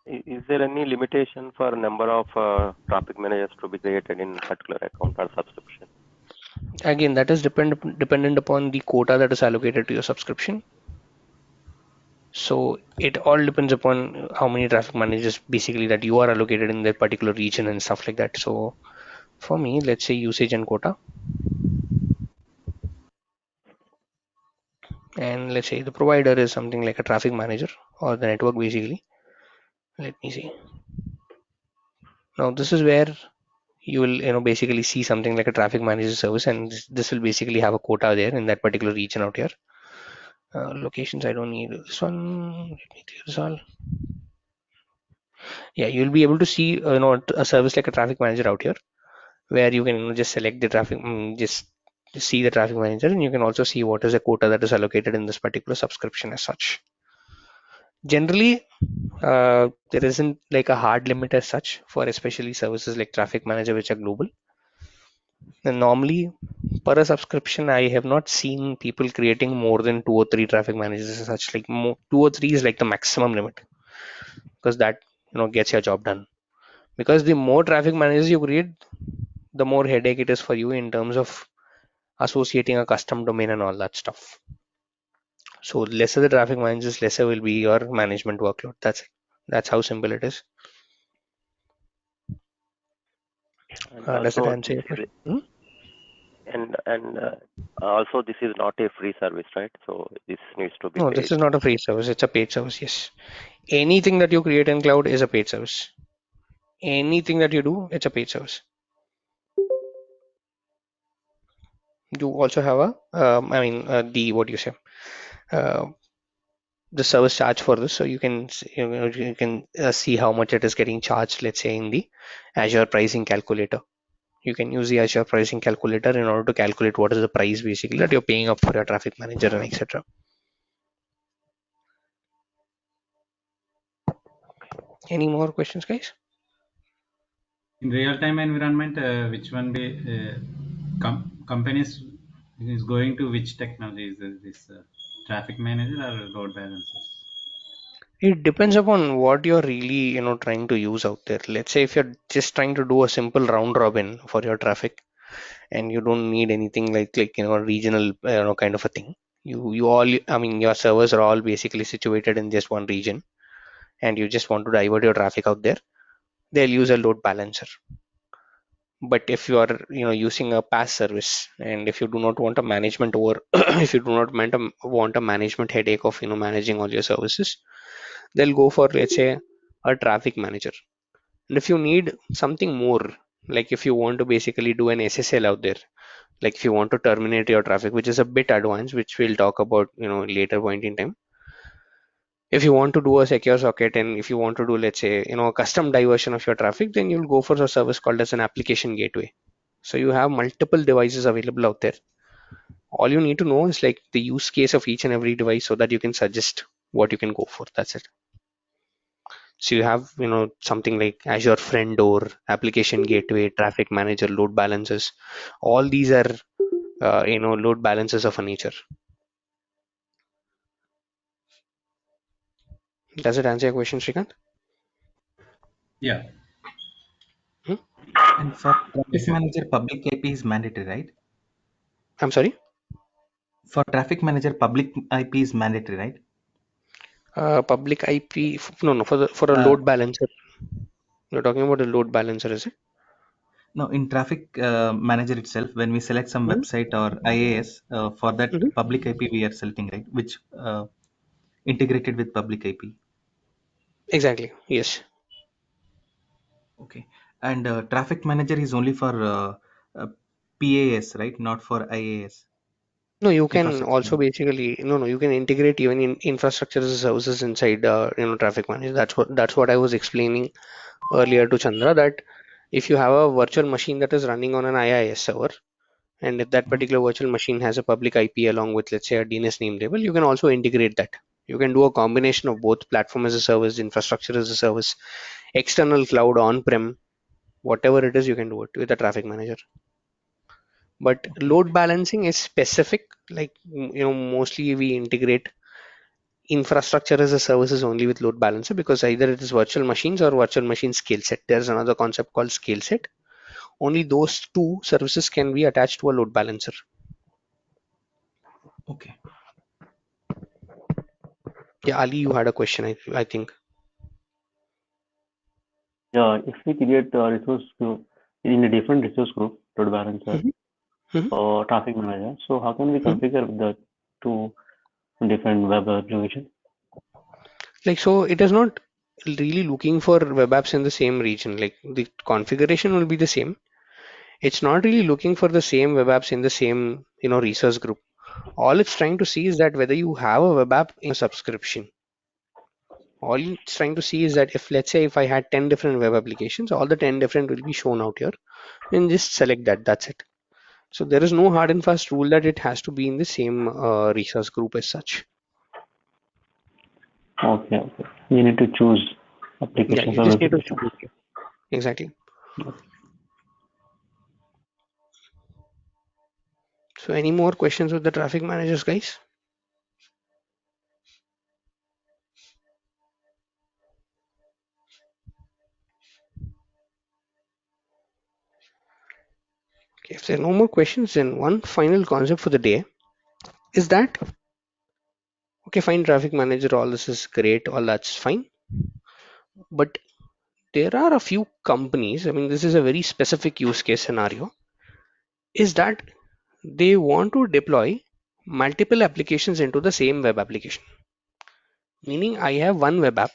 Is there any limitation for number of traffic managers to be created in particular account or subscription? Again, that is dependent upon the quota that is allocated to your subscription. So it all depends upon how many traffic managers basically that you are allocated in that particular region and stuff like that. So for me, let's say usage and quota, and let's say the provider is something like a traffic manager or the network basically. Let me see. Now this is where you will basically see something like a traffic manager service, and this will basically have a quota there in that particular region out here. Locations, I don't need this one. Let me clear this all. Yeah, you'll be able to see a service like a traffic manager out here, where you can just select the traffic, just see the traffic manager, and you can also see what is the quota that is allocated in this particular subscription as such. Generally, there isn't like a hard limit as such for especially services like traffic manager which are global. And normally, per a subscription, I have not seen people creating more than 2 or 3 traffic managers as such. Like 2 or 3 is like the maximum limit, because that gets your job done. Because the more traffic managers you create, the more headache it is for you in terms of associating a custom domain and all that stuff. So lesser the traffic managers, lesser will be your management workload. That's how simple it is. And Does that also answer this your is question? Hmm? and also this is not a free service, right? So this needs to be No, paid. this is not a free service. It's a paid service. Yes. Anything that you create in cloud is a paid service. Anything that you do, it's a paid service. You also have the what do you say? Uh, the service charge for this, so you can see how much it is getting charged. Let's say in the Azure pricing calculator, you can use the Azure pricing calculator in order to calculate what is the price basically that you're paying up for your traffic manager and etc. Any more questions, guys? In real-time environment, which one be companies is going to which technology is this traffic manager or load balancers? It depends upon what you're really trying to use out there. Let's say if you're just trying to do a simple round robin for your traffic, and you don't need anything like regional kind of a thing. You all, I mean, your servers are all basically situated in just one region, and you just want to divert your traffic out there, they'll use a load balancer. But if you are using a PaaS service, and if you do not want a management over if you do not want a management headache of managing all your services, they'll go for, let's say, a traffic manager. And if you need something more, like if you want to basically do an SSL out there, like if you want to terminate your traffic, which is a bit advanced, which we'll talk about later point in time. If you want to do a secure socket, and if you want to do, let's say, a custom diversion of your traffic, then you'll go for a service called as an application gateway. So you have multiple devices available out there. All you need to know is like the use case of each and every device so that you can suggest what you can go for. That's it. So you have something like Azure Friend Door, application gateway, traffic manager, load balancers. All these are load balancers of a nature. Does it answer your question, Srikant? Yeah. Hmm? And for traffic Yes, sir. manager, public IP is mandatory, right? I'm sorry. For traffic manager, public IP is mandatory, right? Public IP. No, for a Uh, load balancer. You're talking about a load balancer, is it? no, in traffic manager itself, when we select some Hmm. website or IAS, for that Hmm. public IP we are selecting, right? Which integrated with public IP. Exactly. Yes. Okay. And traffic manager is only for PAS, right? Not for IAS, No, you can infrastructure also manager. basically you can integrate even in infrastructure as a services inside traffic manager. That's what I was explaining earlier to Chandra, that if you have a virtual machine that is running on an IIS server, and if that Mhm. particular virtual machine has a public IP along with, let's say, a DNS name label, you can also integrate that. You can do a combination of both platform as a service, infrastructure as a service, external cloud, on-prem, whatever it is, you can do it with a traffic manager. But Okay. load balancing is specific, like mostly we integrate infrastructure as a services only with load balancer, because either it is virtual machines or virtual machine scale set. There's another concept called scale set. Only those two services can be attached to a load balancer. Okay. Yeah, Ali, you had a question, I think. Yeah, if we create a resource group in a different resource group, load balancer Mhm, mhm, or traffic manager, so how can we mhm. configure the two different web applications? Like, so it is not really looking for web apps in the same region. Like, the configuration will be the same. It's not really looking for the same web apps in the same resource group. All it's trying to see is that whether you have a web app in a subscription. All it's trying to see is that if, let's say, if I had 10 different web applications, all the 10 different will be shown out here, and just select that. That's it. So there is no hard and fast rule that it has to be in the same resource group as such. Okay, okay. You need to choose Yeah, application you for just need to application. choose. Exactly. So any more questions with the traffic managers, guys? Okay, if there are no more questions, then one final concept for the day is that, okay, fine, traffic manager, all this is great, all that's fine. But there are a few companies, I mean, this is a very specific use case scenario, is that they want to deploy multiple applications into the same web application. Meaning, I have one web app.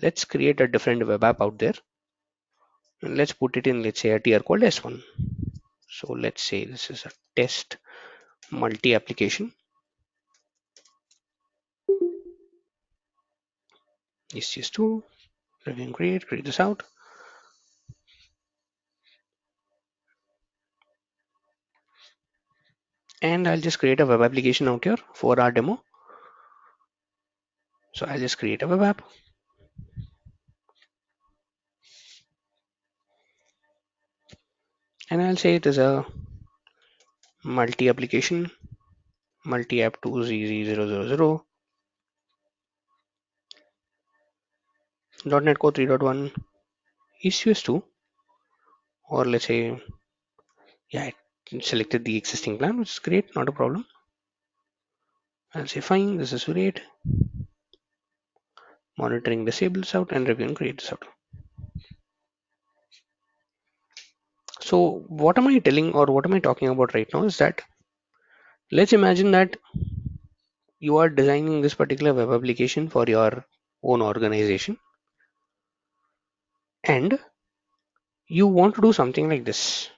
Let's create a different web app out there. And let's put it in, let's say, a tier called S1. So let's say this is a test multi application. ECS2, review and create this out. And I'll just create a web application out here for our demo. So I'll just create a web app. And I'll say it is a multi application, multi app 2ZZ000, .NET Core 3.1, ECS2, or let's say, yeah, it selected the existing plan, which is great, not a problem. I'll say fine, this is great. Monitoring disable this out and review and create this out. So what am I telling or what am I talking about right now is that let's imagine that you are designing this particular web application for your own organization and you want to do something like this.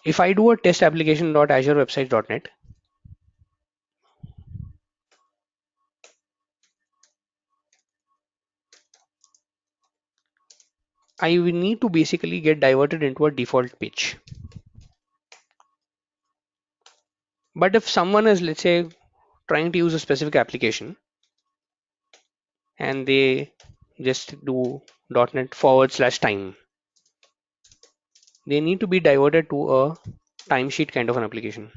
If I do a test application.azurewebsites.net, I will need to basically get diverted into a default page. But if someone is, let's say, trying to use a specific application and they just do .NET/time, they need to be diverted to a timesheet kind of an application.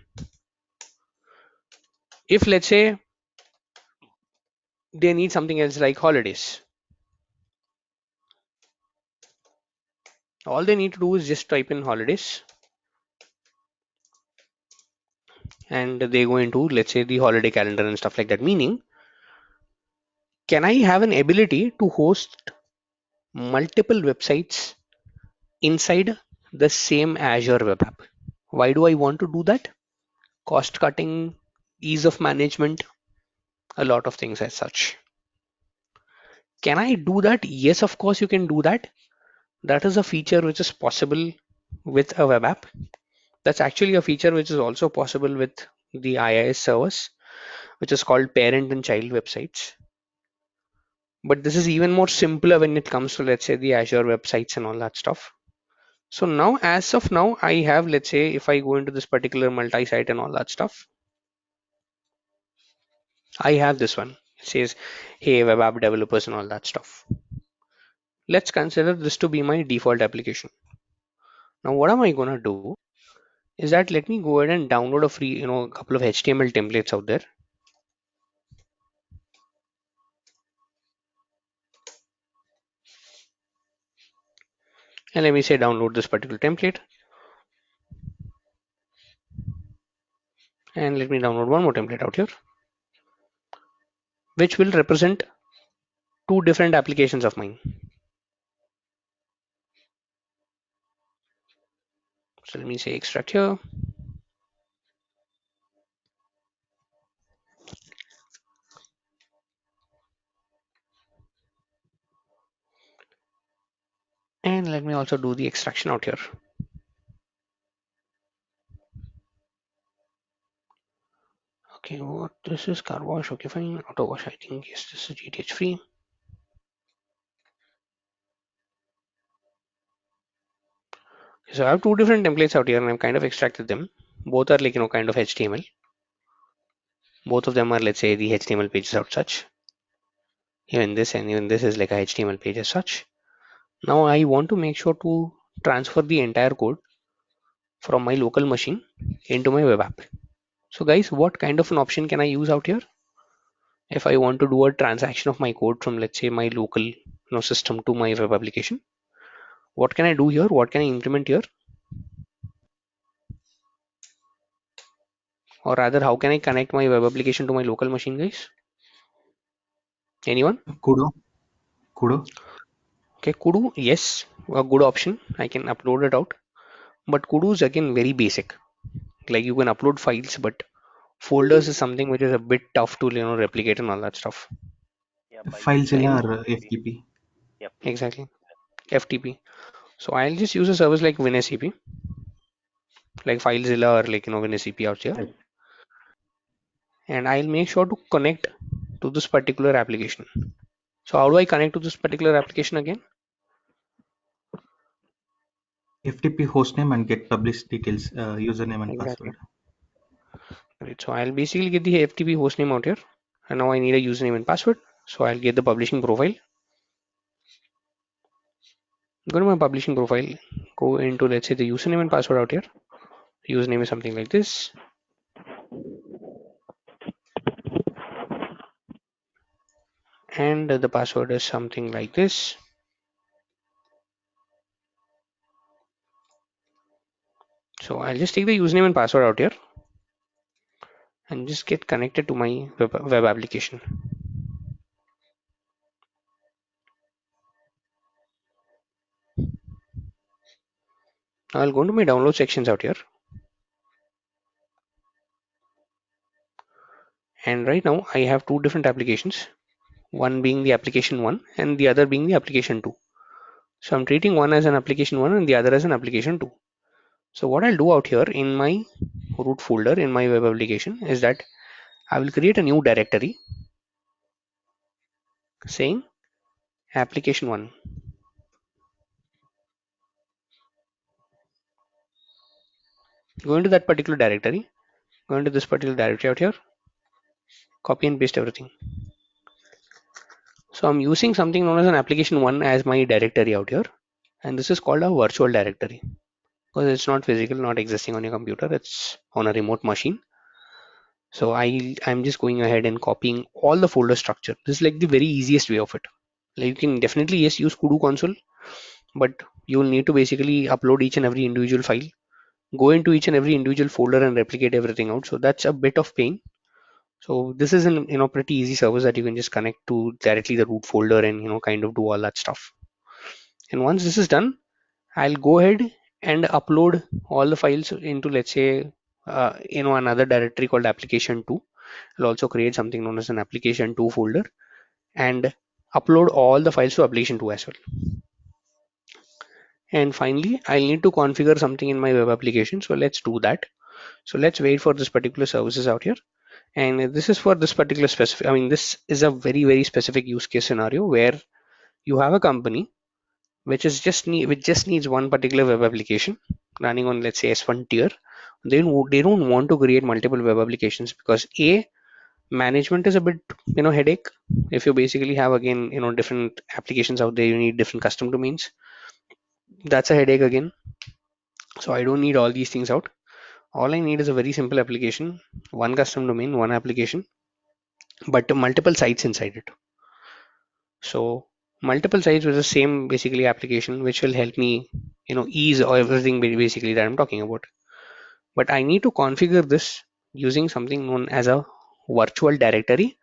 If let's say they need something else like holidays, all they need to do is just type in holidays and they go into, let's say, the holiday calendar and stuff like that. Meaning, can I have an ability to host multiple websites inside the same Azure web app? Why do I want to do that? Cost cutting, ease of management, a lot of things as such. Can I do that? Yes, of course you can do that. That is a feature which is possible with a web app. That's actually a feature which is also possible with the IIS service, which is called parent and child websites. But this is even more simpler when it comes to, let's say, the Azure websites and all that stuff. So now, as of now, I have, let's say, if I go into this particular multi-site and all that stuff, I have this one. It says, hey, web app developers and all that stuff. Let's consider this to be my default application. Now, what am I going to do is that let me go ahead and download a free, a couple of HTML templates out there. And let me say download this particular template. And let me download one more template out here, which will represent two different applications of mine. So let me say extract here. And let me also do the extraction out here. Okay, what this is car wash. Okay, fine. Auto wash, I think yes, this is GTH free. Okay, so I have two different templates out here and I've kind of extracted them. Both are like, kind of HTML. Both of them are, let's say, the HTML pages out such. Even this and even this is like a HTML page as such. Now I want to make sure to transfer the entire code from my local machine into my web app. So guys, what kind of an option can I use out here? If I want to do a transaction of my code from, let's say, my local system to my web application, what can I do here? What can I implement here? Or rather, how can I connect my web application to my local machine, guys? Anyone? Kudo. Okay, Kudu, yes, a good option. I can upload it out. But Kudu is again very basic. Like you can upload files, but folders is something which is a bit tough to replicate and all that stuff. Yeah, by using FileZilla And or FTP. FTP. FTP. exactly, FTP. So I'll just use a service like WinSCP, like FileZilla or like WinSCP out here, Yes. and I'll make sure to connect to this particular application. So how do I connect to this particular application again? FTP hostname and get published details, username and Exactly. password. Right. So I'll basically get the FTP hostname out here, and now I need a username and password. So I'll get the publishing profile. Go to my publishing profile. Go into, let's say, the username and password out here. Username is something like this. And the password is something like this. So I'll just take the username and password out here and just get connected to my web application. Now I'll go into my download sections out here. And right now I have two different applications, one being the application 1 and the other being the application 2. So I'm treating one as an application 1 and the other as an application 2. So what I'll do out here in my root folder in my web application is that I will create a new directory saying application 1. Go into that particular directory, go into this particular directory out here, copy and paste everything. So I'm using something known as an application 1 as my directory out here, and this is called a virtual directory because it's not physical, not existing on your computer, it's on a remote machine. So I'm just going ahead and copying all the folder structure. This is like the very easiest way of it. Like you can definitely yes use kudu console, but you will need to basically upload each and every individual file, go into each and every individual folder and replicate everything out. So that's a bit of pain. So this is an pretty easy service that you can just connect to directly the root folder and kind of do all that stuff. And once this is done, I'll go ahead and upload all the files into, let's say, another directory called application 2. I'll also create something known as an application 2 folder and upload all the files to application 2 as well. And finally, I'll need to configure something in my web application. So let's do that. So let's wait for this particular services out here. And this is for this particular specific, this is a very, very specific use case scenario where you have a company which just needs one particular web application running on, let's say, S1 tier. They don't want to create multiple web applications because a management is a bit headache. If you basically have again different applications out there, you need different custom domains. That's a headache again. So I don't need all these things out. All I need is a very simple application, one custom domain, one application, but multiple sites inside it. So multiple sites with the same basically application, which will help me ease everything basically that I'm talking about. But I need to configure this using something known as a virtual directory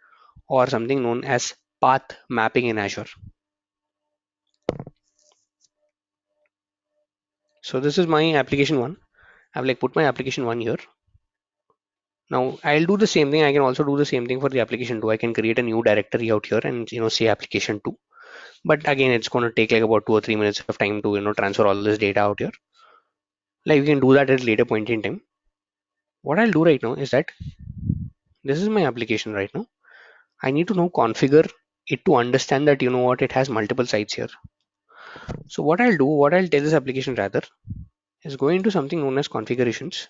or something known as path mapping in Azure. So this is my application 1. I've like put my application 1 here. Now I'll do the same thing. I can also do the same thing for the application 2. I can create a new directory out here and say application 2. But again, it's going to take like about 2 or 3 minutes of time to transfer all this data out here. Like we can do that at a later point in time. What I'll do right now is that this is my application right now. I need to now configure it to understand that what it has multiple sites here. So what I'll do, what I'll tell this application rather is go into something known as configurations.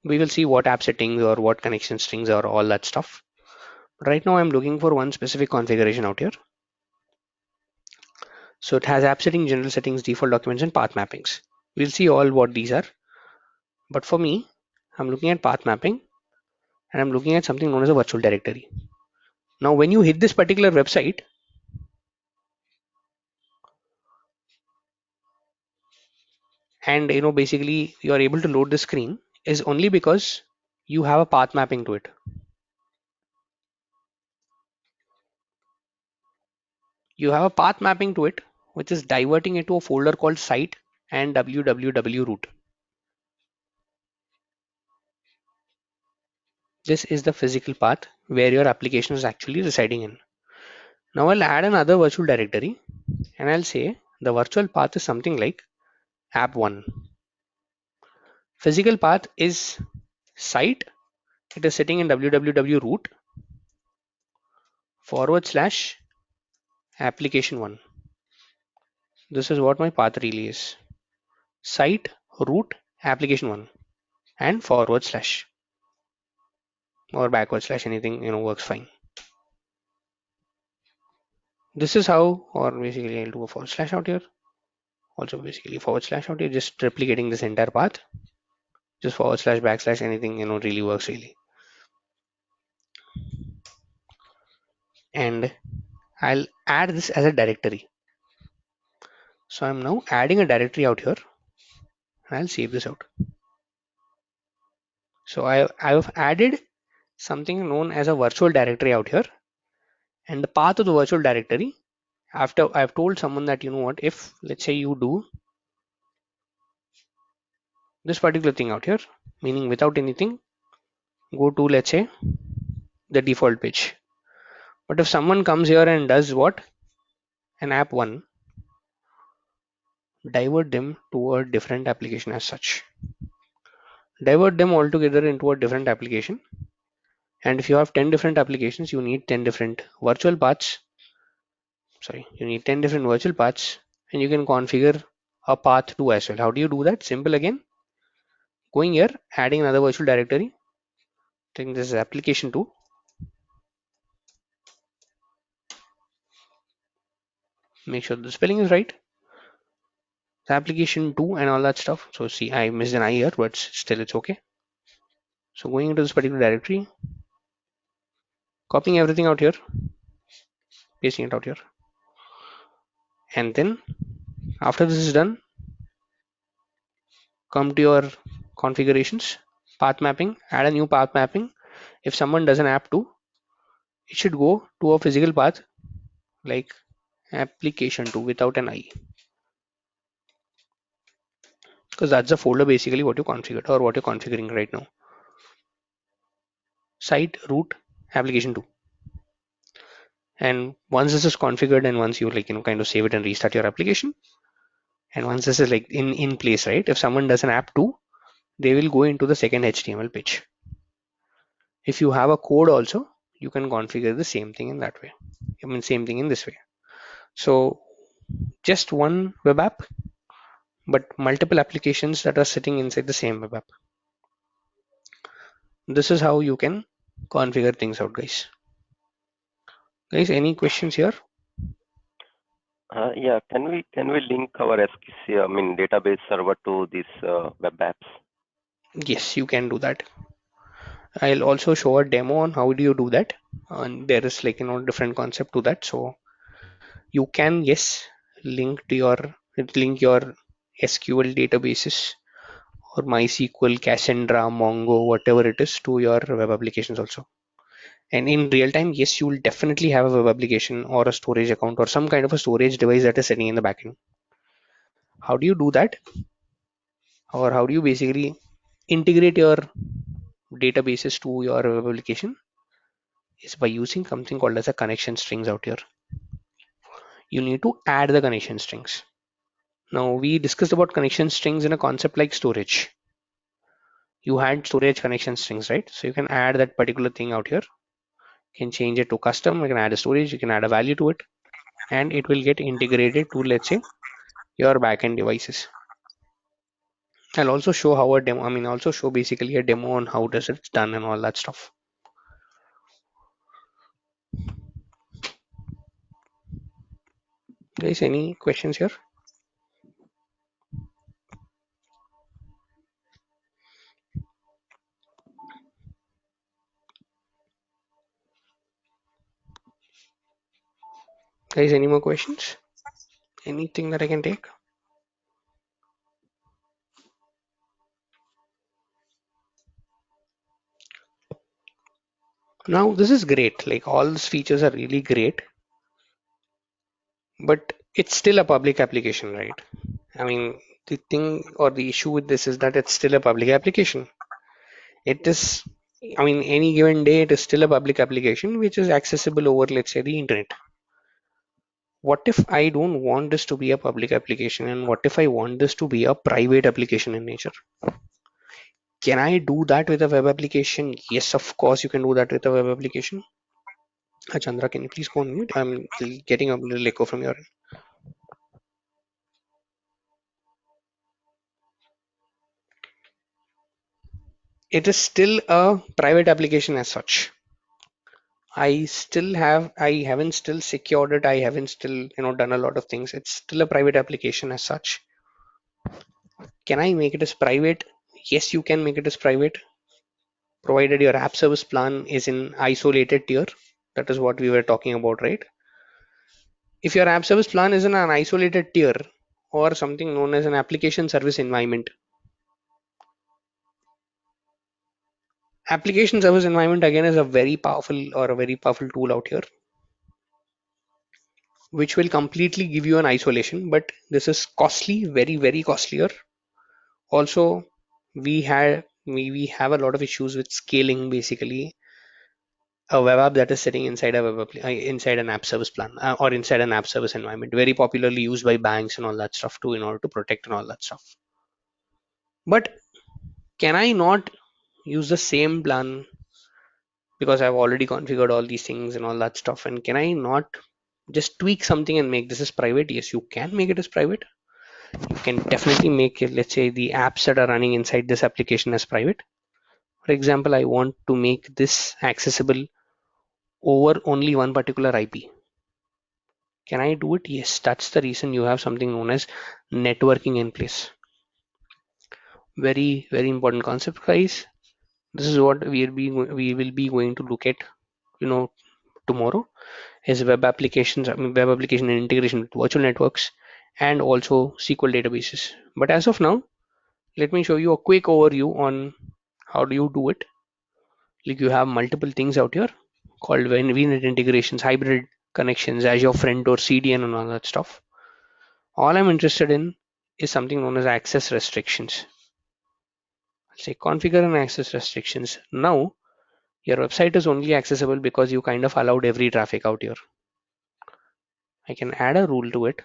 We will see what app settings or what connection strings or all that stuff. But right now I'm looking for one specific configuration out here. So it has app setting, general settings, default documents, and path mappings. We'll see all what these are. But for me, I'm looking at path mapping and I'm looking at something known as a virtual directory. Now, when you hit this particular website, and basically you are able to load the screen is only because you have a path mapping to it. You have a path mapping to it, which is diverting it to a folder called site and www root. This is the physical path where your application is actually residing in. Now I'll add another virtual directory and I'll say the virtual path is something like app1. Physical path is site. It is sitting in www root / application1. This is what my path really is. Site root application1 and / or / anything works fine. This is how, or basically I'll do a / out here. Also basically / out here, just replicating this entire path. Just / anything really works really. And I'll add this as a directory. So I'm now adding a directory out here and I'll save this out. So I've added something known as a virtual directory out here, and the path of the virtual directory After I've told someone that, you know what, if let's say you do this particular thing out here, meaning without anything, go to, let's say, the default page. But if someone comes here and does what? An app one, divert them to a different application as such. Divert them altogether into a different application. And if you have 10 different applications, you need 10 different virtual paths. Sorry, you need 10 different virtual paths, and you can configure a path 2 as well. How do you do that? Simple again. Going here, adding another virtual directory. Taking this is application 2. Make sure the spelling is right. Application 2 and all that stuff. So see, I missed an I here, but still it's okay. So going into this particular directory, copying everything out here, pasting it out here. And then after this is done, come to your configurations, path mapping, add a new path mapping. If someone does an app 2, it should go to a physical path like application 2 without an I, because that's the folder basically what you configured or what you're configuring right now. Site root application 2. And once this is configured and once you kind of save it and restart your application, and once this is like in place, right, if someone does an app 2, they will go into the second HTML page. If you have a code also, you can configure the same thing in that way. I mean, same thing in this way. So just one web app, but multiple applications that are sitting inside the same web app. This is how you can configure things out, guys. Guys, any questions here? Yeah, can we link our SQC, I mean database server to these web apps? Yes, you can do that. I'll also show a demo on how do you do that, and there is different concept to that. So you can, yes, link your SQL databases or MySQL, Cassandra, Mongo, whatever it is, to your web applications also. And in real time, yes, you will definitely have a web application or a storage account or some kind of a storage device that is sitting in the backend. How do you do that? Or how do you basically integrate your databases to your web application? Is by using something called as a connection strings out here. You need to add the connection strings. Now we discussed about connection strings in a concept like storage. You had storage connection strings, right? So you can add that particular thing out here. You can change it to custom. You can add a storage. You can add a value to it, and it will get integrated to, let's say, your backend devices. I'll also show how a demo. I mean, also show basically a demo on how does it's done and all that stuff. Guys, any questions here? Guys, any more questions? Anything that I can take? Now this is great. Like all these features are really great, but it's still a public application, right? I mean, the thing or the issue with this is that it's still a public application. It is, I mean, any given day, it is still a public application which is accessible over, let's say, the internet. What if I don't want this to be a public application, and what if I want this to be a private application in nature? Can I do that with a web application? Yes, of course, you can do that with a web application. Chandra, can you please go on mute? I'm getting a little echo from your end. It is still a private application as such. I haven't still secured it. I haven't still, done a lot of things. It's still a private application as such. Can I make it as private? Yes, you can make it as private, provided your app service plan is in isolated tier. That is what we were talking about, right? If your app service plan is in an isolated tier or something known as an application service environment, application service environment again is a very powerful tool out here. which will completely give you an isolation, but this is costly, very, very costlier. Also, we have a lot of issues with scaling basically a web app that is sitting inside a inside an app service plan, or inside an app service environment, very popularly used by banks and all that stuff too, in order to protect and all that stuff. But can I not use the same plan because I've already configured all these things and all that stuff? And can I not just tweak something and make this as private? Yes, you can make it as private. You can definitely make it, let's say, the apps that are running inside this application as private. For example, I want to make this accessible over only one particular IP. Can I do it? Yes, that's the reason you have something known as networking in place. Very, very important concept, guys. This is what we will be going to look at, tomorrow, is web applications, web application and integration with virtual networks and also SQL databases. But as of now, let me show you a quick overview on how do you do it. Like, you have multiple things out here called VNet integrations, hybrid connections, Azure Front or CDN and all that stuff. All I'm interested in is something known as access restrictions. I'll say configure and access restrictions. Now your website is only accessible because you kind of allowed every traffic out here. I can add a rule to it,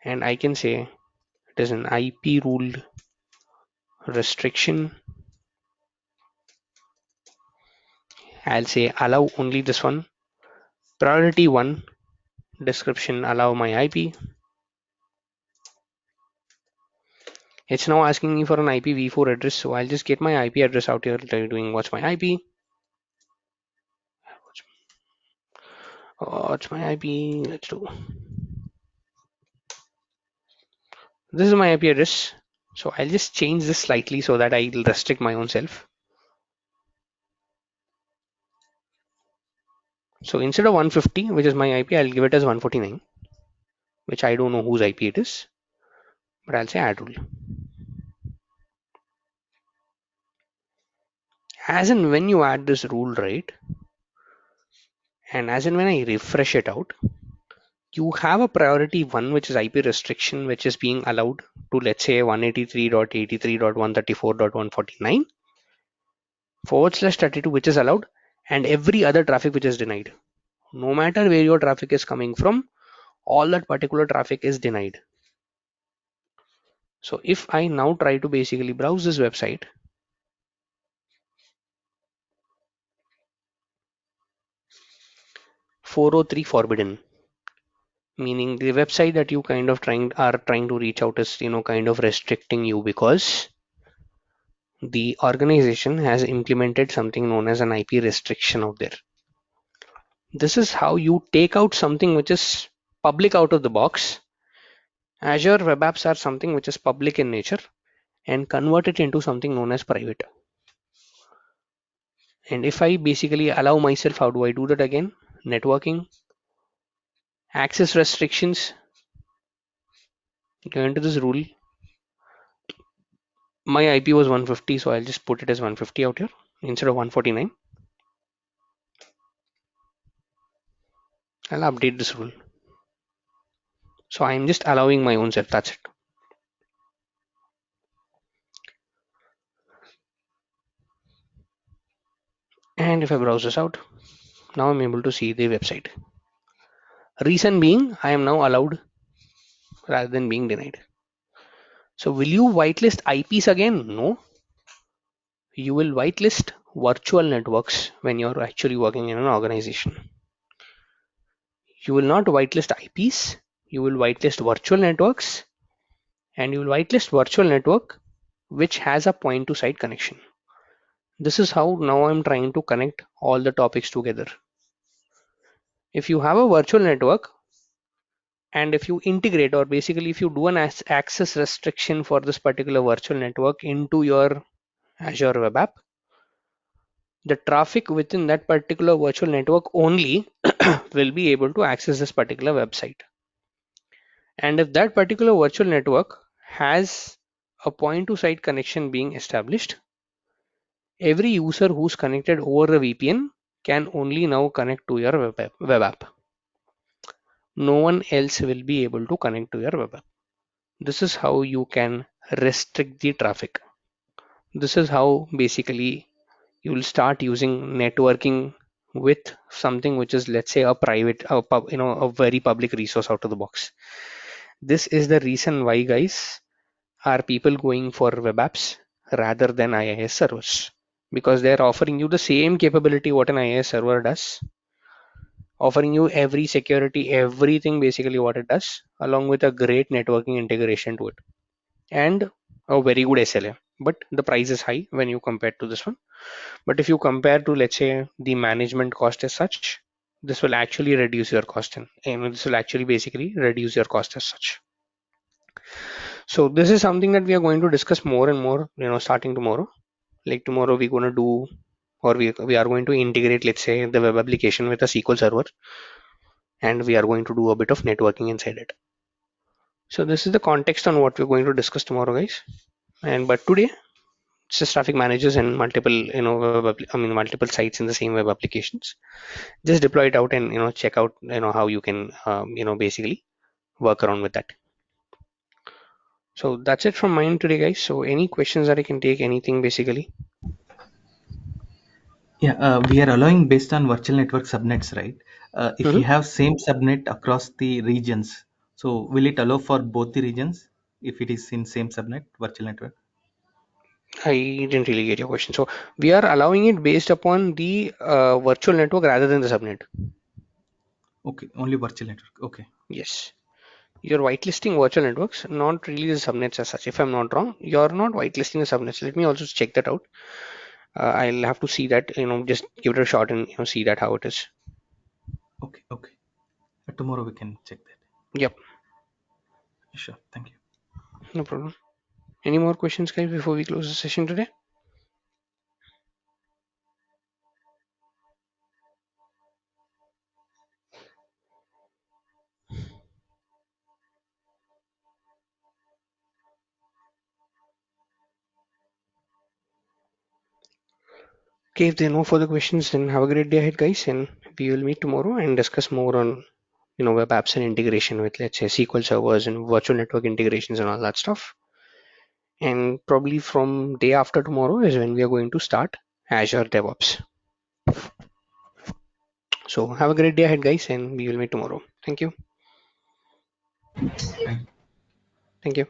and I can say it is an IP ruled restriction. I'll say allow only this one. Priority 1, description, allow my IP. It's now asking me for an IPv4 address, so I'll just get my IP address out here doing what's my IP. What's my IP? Let's do. This is my IP address. So I'll just change this slightly so that I'll restrict my own self. So instead of 150, which is my IP, I'll give it as 149, which I don't know whose IP it is, but I'll say add rule. As in when you add this rule, right, and as in when I refresh it out, you have a priority 1, which is IP restriction, which is being allowed to, let's say, 183.83.134.149/32, which is allowed, and every other traffic which is denied. No matter where your traffic is coming from, all that particular traffic is denied. So if I now try to basically browse this website, 403 forbidden, meaning the website that you kind of are trying to reach out is kind of restricting you because the organization has implemented something known as an IP restriction out there. This is how you take out something which is public out of the box. Azure web apps are something which is public in nature and convert it into something known as private. And if I basically allow myself, how do I do that again? Networking, access restrictions, go into this rule. My IP was 150, so I'll just put it as 150 out here instead of 149. I'll update this rule. So I'm just allowing my own self, that's it. And if I browse this out, now I'm able to see the website. Reason being, I am now allowed rather than being denied. So will you whitelist IPs again? No. You will whitelist virtual networks when you're actually working in an organization. You will not whitelist IPs, you will whitelist virtual networks, and you will whitelist virtual network which has a point to site connection. This is how now I'm trying to connect all the topics together. If you have a virtual network, and if you integrate, or basically if you do an access restriction for this particular virtual network into your Azure web app, the traffic within that particular virtual network only will be able to access this particular website. And if that particular virtual network has a point to site connection being established, every user who's connected over a VPN can only now connect to your web app. no one else will be able to connect to your web app. This is how you can restrict the traffic. This is how basically you will start using networking with something which is, let's say, a private, a very public resource out of the box. This is the reason why, guys, are people going for web apps rather than IIS servers, because they're offering you the same capability what an IIS server does, offering you every security, everything basically what it does, along with a great networking integration to it and a very good SLA. But the price is high when you compare to this one. But if you compare to, let's say, the management cost as such, this will actually reduce your cost, and this will actually basically reduce your cost as such. So this is something that we are going to discuss more and more, starting tomorrow. Like tomorrow we're going to do, or we are going to integrate, let's say, the web application with a SQL server, and we are going to do a bit of networking inside it. So this is the context on what we're going to discuss tomorrow, guys. And but today it's just traffic managers and multiple, multiple sites in the same web applications. Just deploy it out and check out how you can basically work around with that. So that's it from mine today, guys. So any questions that I can take, anything basically? Yeah, we are allowing based on virtual network subnets, right? If Mhm. you have same subnet across the regions, so will it allow for both the regions if it is in same subnet virtual network? I didn't really get your question. So we are allowing it based upon the virtual network rather than the subnet. Okay, only virtual network. Okay. Yes. You're whitelisting virtual networks, not really the subnets as such. If I'm not wrong, you're not whitelisting the subnets. Let me also check that out. I'll have to see that, just give it a shot and see that how it is. Okay. Okay. Tomorrow we can check that. Yep, Sure. Thank you. no problem. Any more questions, guys, before we close the session today? Okay, if there are no further questions, then have a great day ahead, guys, and we will meet tomorrow and discuss more on web apps and integration with, let's say, SQL servers and virtual network integrations and all that stuff. And probably from day after tomorrow is when we are going to start Azure DevOps. So have a great day ahead, guys, and we will meet tomorrow. Thank you. Thank you. Thank you.